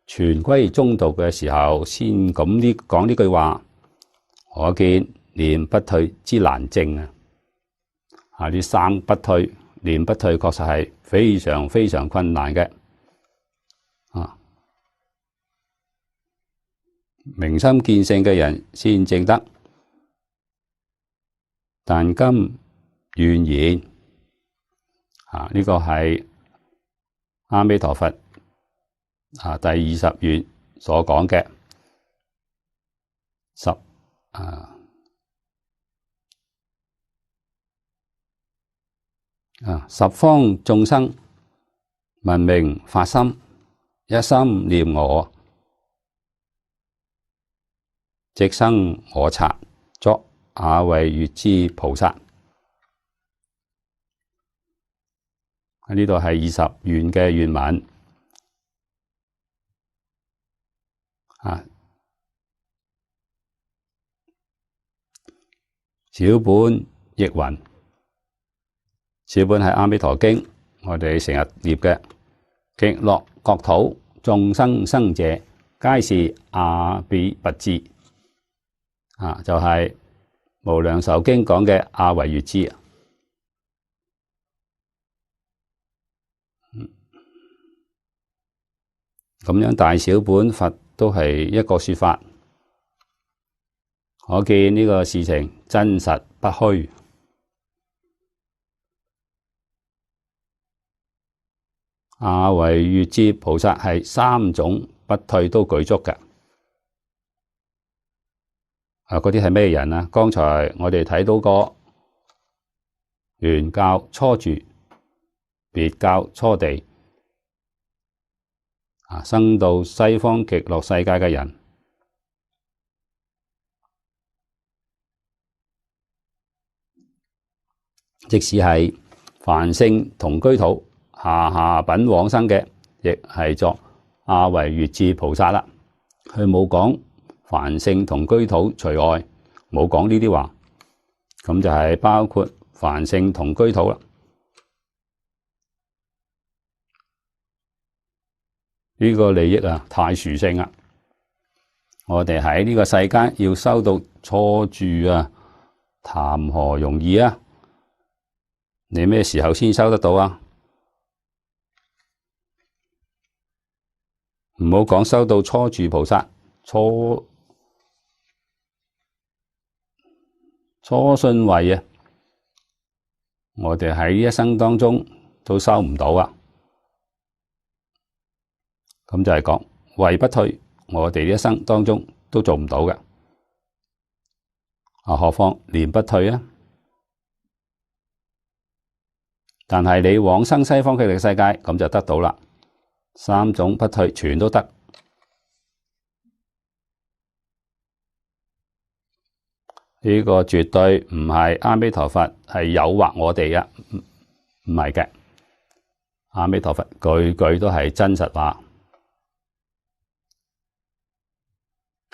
全歸中道嘅時候，先咁講呢句話，可見念不退之難證啊！呢三不退，念不退確實係非常非常困難嘅。明心見性嘅人先證得，但今願言呢個係阿彌陀佛第20願所講嘅十方眾生聞名發心，一心念我，即生我剎，作阿惟越致菩薩。呢度係20願嘅願文小本亦云，小本係《阿彌陀經》，我哋成日念嘅。極樂國土眾生生者，皆是阿鞞跋致。就係、是《無量壽經》講嘅阿惟越致。咁樣大小本佛都係一個說法，可見呢個事情真實不虛。阿惟越致菩薩係三種不退都具足嘅。嗰啲係咩人啊？剛才我哋睇到過原教初住，別教初地，生到西方極樂世界嘅人，即使係梵性同居土下品往生嘅，亦係作阿惟越致菩薩啦。佢冇講梵性同居土除外，冇講呢啲話，咁就係包括梵性同居土啦。呢個利益太殊勝啦！我哋喺呢個世間要修到初住啊，談何容易啊！你咩時候先修得到啊？唔好講修到初住菩薩，初信位啊！我哋喺一生當中都修唔到啊！咁就係講位不退，我哋一生當中都做唔到嘅。何況念不退啊！但係你往生西方極樂世界，咁就得到啦。三種不退全都得。呢個絕對唔係阿彌陀佛係誘惑我哋嘅，唔係嘅。阿彌陀佛句句都係真實話。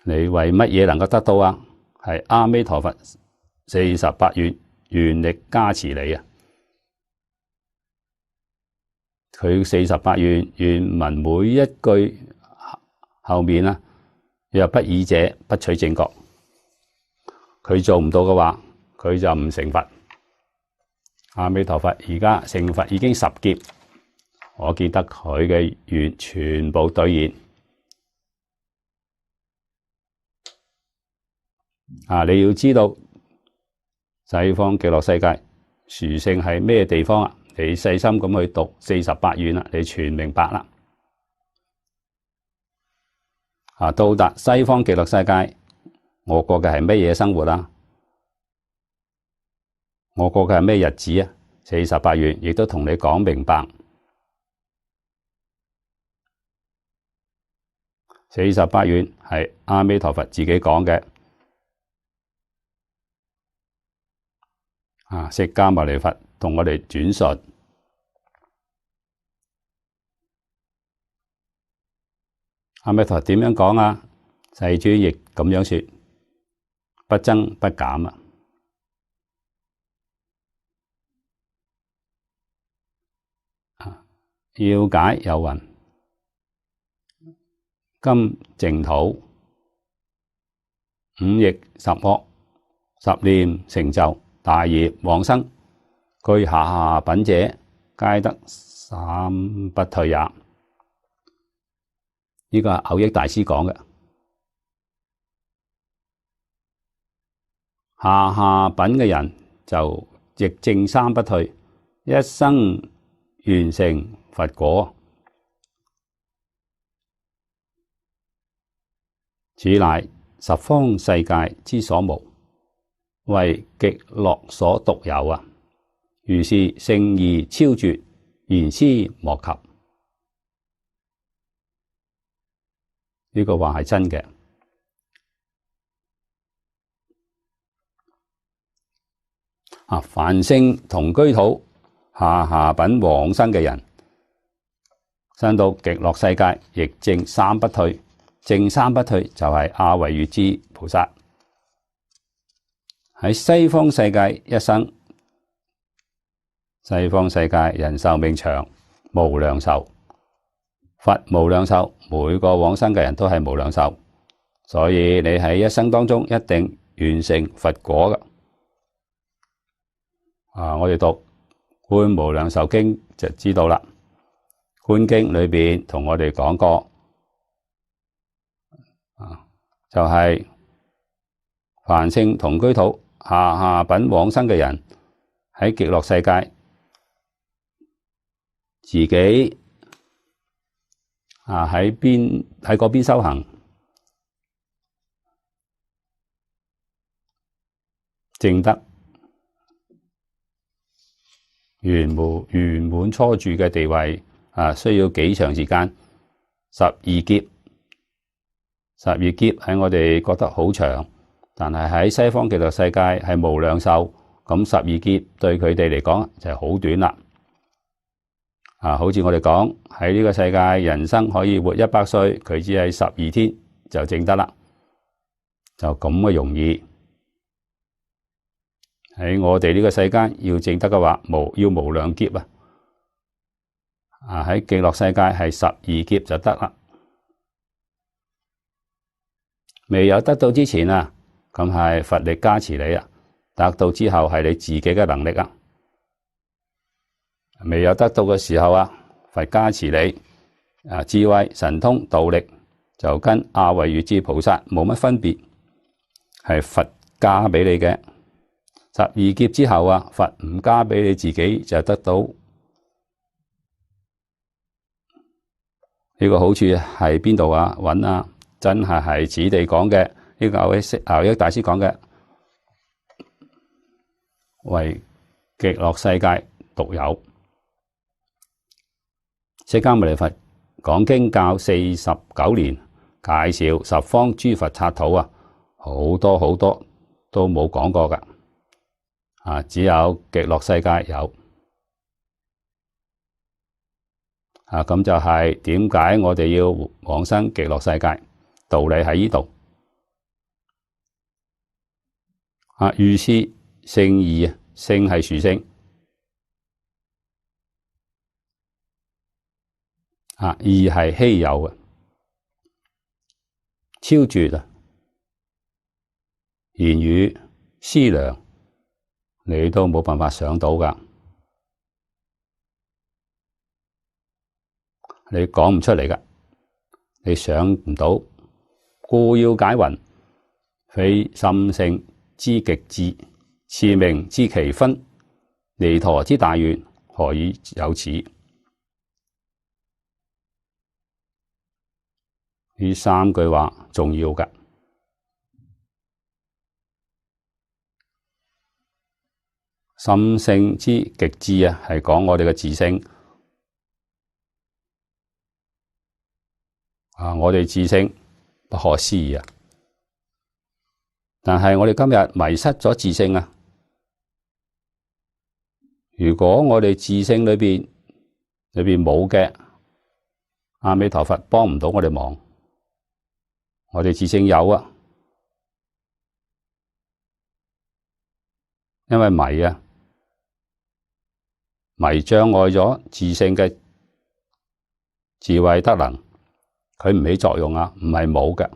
你為乜嘢能夠得到啊？係阿彌陀佛48願願力加持你啊！佢48願願文每一句後面啊，若不爾者不取正覺。佢做唔到嘅話，佢就唔成佛。阿彌陀佛而家成佛已經10劫，我記得佢嘅願全部兌現。你要知道西方極樂世界殊勝係咩地方啊？你細心咁去讀48願啦，你全明白啦。到達西方極樂世界，我過嘅係乜嘢生活啊？我過嘅係咩日子啊？48願亦都同你講明白。48願係阿彌陀佛自己講嘅。釋迦牟尼佛同我哋轉述。阿彌陀佛點樣講啊？世尊亦咁樣說，不增不減啊！要解有云：今淨土5逆十惡10念成就大業往生，具下下品者，皆得三不退也。呢個係蕅益大師講嘅。下下品嘅人就亦證三不退，一生完成佛果。此乃十方世界之所無，為極樂所獨有啊！如是勝義超絕，言之莫及。呢個話係真嘅。凡聖同居土下下品往生嘅人，生到極樂世界，亦證三不退。證三不退就係阿惟越致菩薩喺西方世界一生。西方世界人壽命長，無量壽，佛無量壽，每個往生嘅人都係無量壽，所以你喺一生當中一定完成佛果嘅。我哋讀《觀無量壽經》就知道啦，《觀經》裏邊同我哋講過，就係凡聖同居土下下品往生嘅人喺極樂世界，自己喺嗰邊修行，證得圓滿初住嘅地位，需要幾長時間？12劫。12劫喺我哋覺得好長，但係喺西方極樂世界係無量壽，咁12劫對佢哋嚟講就係好短啦。好似我哋講喺呢個世界人生可以活100歲，佢只係12天就證得啦，就咁嘅容易。喺我哋呢個世間要證得嘅話，要無量劫啊！喺極樂世界係12劫就得啦。未有得到之前啊，咁係佛力加持你啊，得到之後係你自己嘅能力啊。未有得到嘅時候啊，佛加持你啊，智慧、神通、道力就跟阿惟越致菩薩冇乜分別，係佛加俾你嘅。十二劫之後啊，佛唔加俾你自己就得到。呢個好處係邊度啊？揾啊，真係此地講嘅呢個牛益大師講嘅，為極樂世界獨有。釋迦牟尼佛講經教49年，介紹十方諸佛剎土啊，好多好多都冇講過噶，啊，只有極樂世界有。啊，咁就係點解我哋要往生極樂世界？道理喺呢度。啊，如是聖義，聖係殊勝。啊，義係稀有嘅，超絕啊！言語思量，你都冇辦法想到噶。你講唔出嚟噶，你想唔到，故要解云：非甚勝之極致，持名之奇分，彌陀之大願，何以有此？呢三句話重要噶。甚勝之極致啊，係講我哋嘅自性。啊！我哋自性不可思議啊！但係我哋今日迷失咗自性啊！如果我哋自性裏邊冇嘅，阿彌陀佛幫唔到我哋忙。我哋自性有啊，因為迷啊，迷障礙咗自性嘅智慧德能。佢唔起作用啊，唔係冇嘅。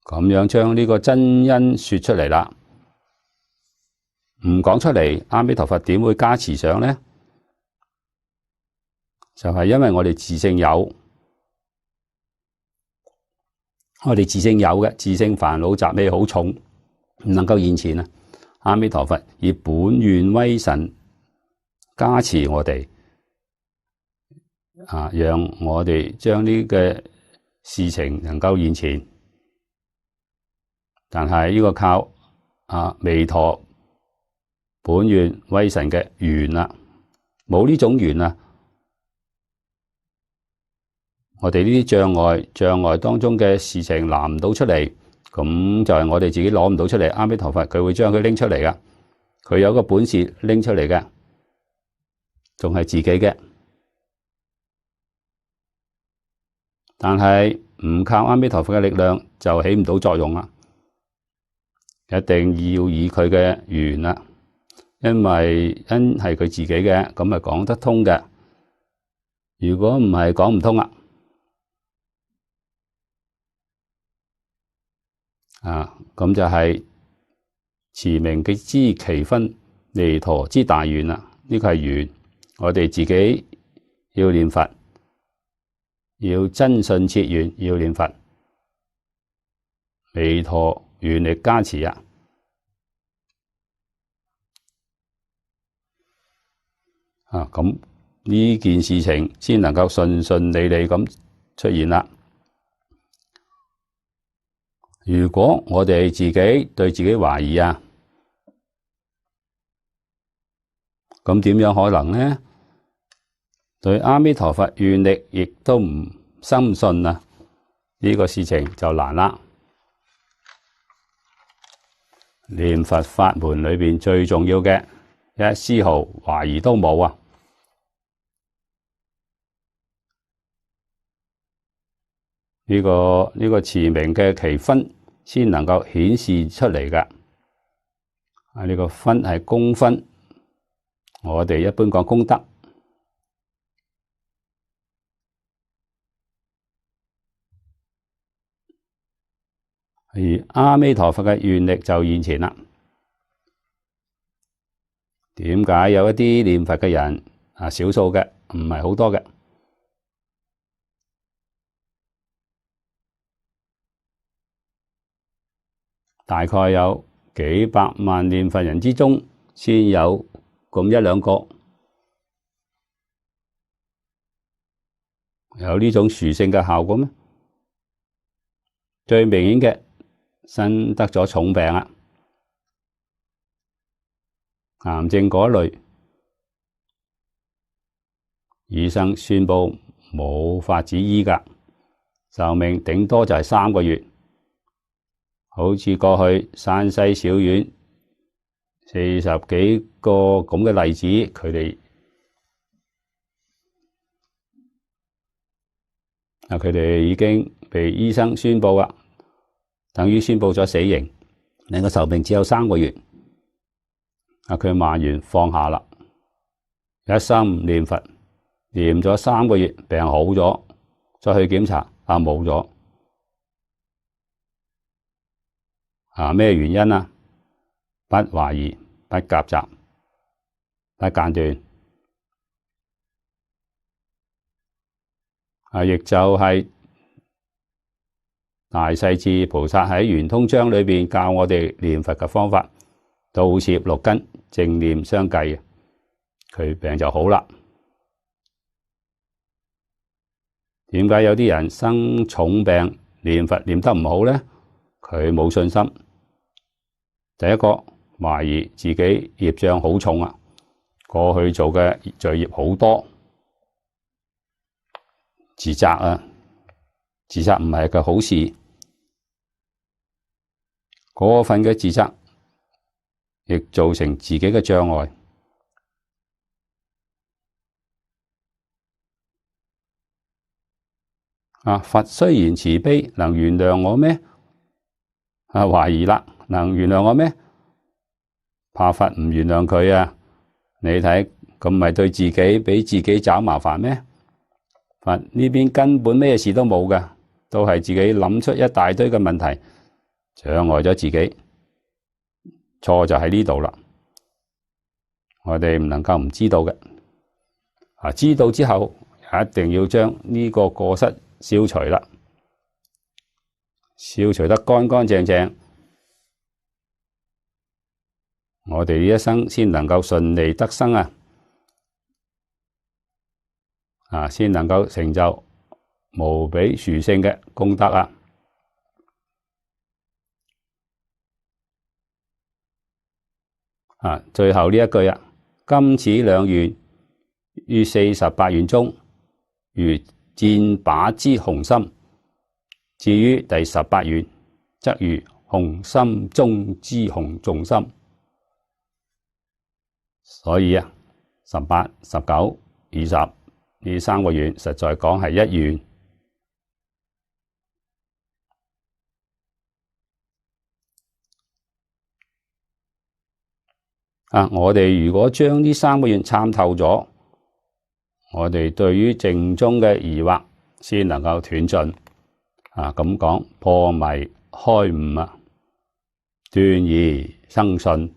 咁樣將呢個真因說出嚟啦，唔講出嚟，阿彌陀佛點會加持上呢？就係因為我哋自性有，我哋自性有嘅自性煩惱雜味好重，唔能夠現前啊！阿彌陀佛以本願威神加持我哋。啊，讓我哋將呢個事情能夠現前，但係呢個靠彌陀本願威神嘅緣啦，冇呢種緣啊，我哋呢啲障礙當中嘅事情拿唔到出嚟，咁就係我哋自己攞唔到出嚟。阿彌陀佛佢會將佢拎出嚟噶，佢有個本事拎出嚟嘅，仲係自己嘅。但係唔靠阿彌陀佛嘅力量就起唔到作用啦，一定要以佢嘅緣啦，因係佢自己嘅，咁咪講得通嘅。如果唔係講唔通啦，咁就係持名之奇分，彌陀之大願啦。呢個係緣，我哋自己要念佛。要真信切願，要念佛，彌陀願力加持啊！咁呢件事情先能夠順順利利咁出現啦。如果我哋自己對自己懷疑啊，咁點樣可能呢？對阿彌陀佛願力亦都唔深信啊，呢個事情就難啦。念佛法門裏邊最重要嘅，一絲毫懷疑都冇啊！呢個持名嘅奇分先能夠顯示出嚟噶。呢個分係功分，我哋一般講功德。而阿彌陀佛嘅願力就現前啦。點解有一啲念佛嘅人少數嘅，唔係好多嘅，大概有幾百萬念佛人之中，先有咁一兩個有呢種殊勝嘅效果咩？最明顯嘅，生得咗重病啦，癌症嗰類，醫生宣布冇法子醫㗎，壽命頂多就係3個月。好似過去山西小院40幾個咁嘅例子，佢哋已經被醫生宣布啦，等於宣布咗死刑，你個壽命只有3個月。佢慢完放下啦，一心念佛，念咗3個月，病好咗，再去檢查冇咗。咩原因啊？不懷疑，不夾雜，不間斷。亦就係大勢至菩薩喺圓通章裏邊教我哋念佛嘅方法，倒攝6根，正念相繼，佢病就好啦。點解有啲人生重病，念佛念得唔好呢？佢冇信心。第一個懷疑自己業障好重啊，過去做嘅罪業好多，自責啊，自責唔係個好事，過分嘅自責亦造成自己嘅障礙。佛雖然慈悲，能原諒我咩？懷疑啦。能原諒我咩？怕佛唔原諒佢啊！你睇咁咪對自己俾自己找麻煩咩？佛呢邊根本咩事都冇㗎，都係自己諗出一大堆嘅問題，障礙咗自己。錯就喺呢度啦，我哋唔能夠唔知道嘅。知道之後一定要將呢個過失消除啦，消除得乾乾淨淨。我哋呢一生先能夠順利得生先能夠成就無比殊勝嘅功德最後呢一句今此兩願於48願中，如箭靶之紅心；至於第18願，則如紅心中之紅重心。所以18、19、20呢3個願實在講係一願。我哋如果將呢3個願參透咗，我哋對於淨宗嘅疑惑先能夠斷盡。咁講破迷開悟斷疑生信。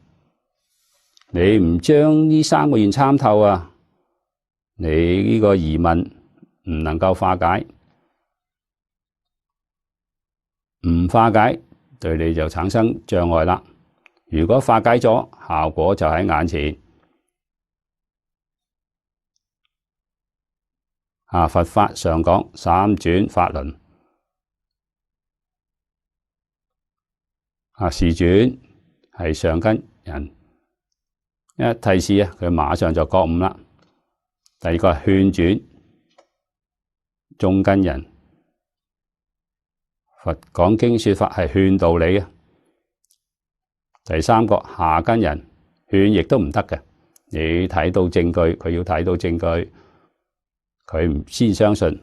你唔將呢3個願參透你呢個疑問唔能夠化解，唔化解對你就產生障礙啦。如果化解咗，效果就喺眼前。佛法常講3轉法輪，示轉係上根人。一提示佢馬上就覺悟啦。第二個係勸轉，中根人。佛講經說法係勸道理嘅。第三個下根人，勸亦都唔得嘅。你睇到證據，佢要睇到證據，佢唔先相信。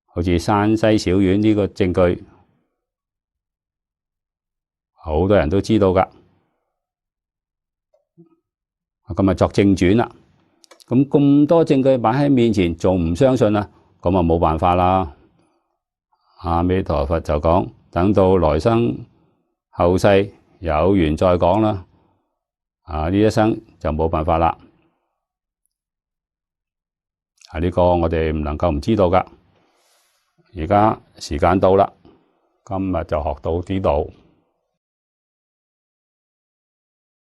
好似山西小院呢個證據，好多人都知道噶。咁咪作正轉啦。咁多證據擺喺面前，仲唔相信啊？咁啊冇辦法啦。阿彌陀佛就講等到來生後世有緣再講啦。呢一生就冇辦法啦。呢個我哋唔能夠唔知道㗎。而家時間到啦，今日就學到呢度。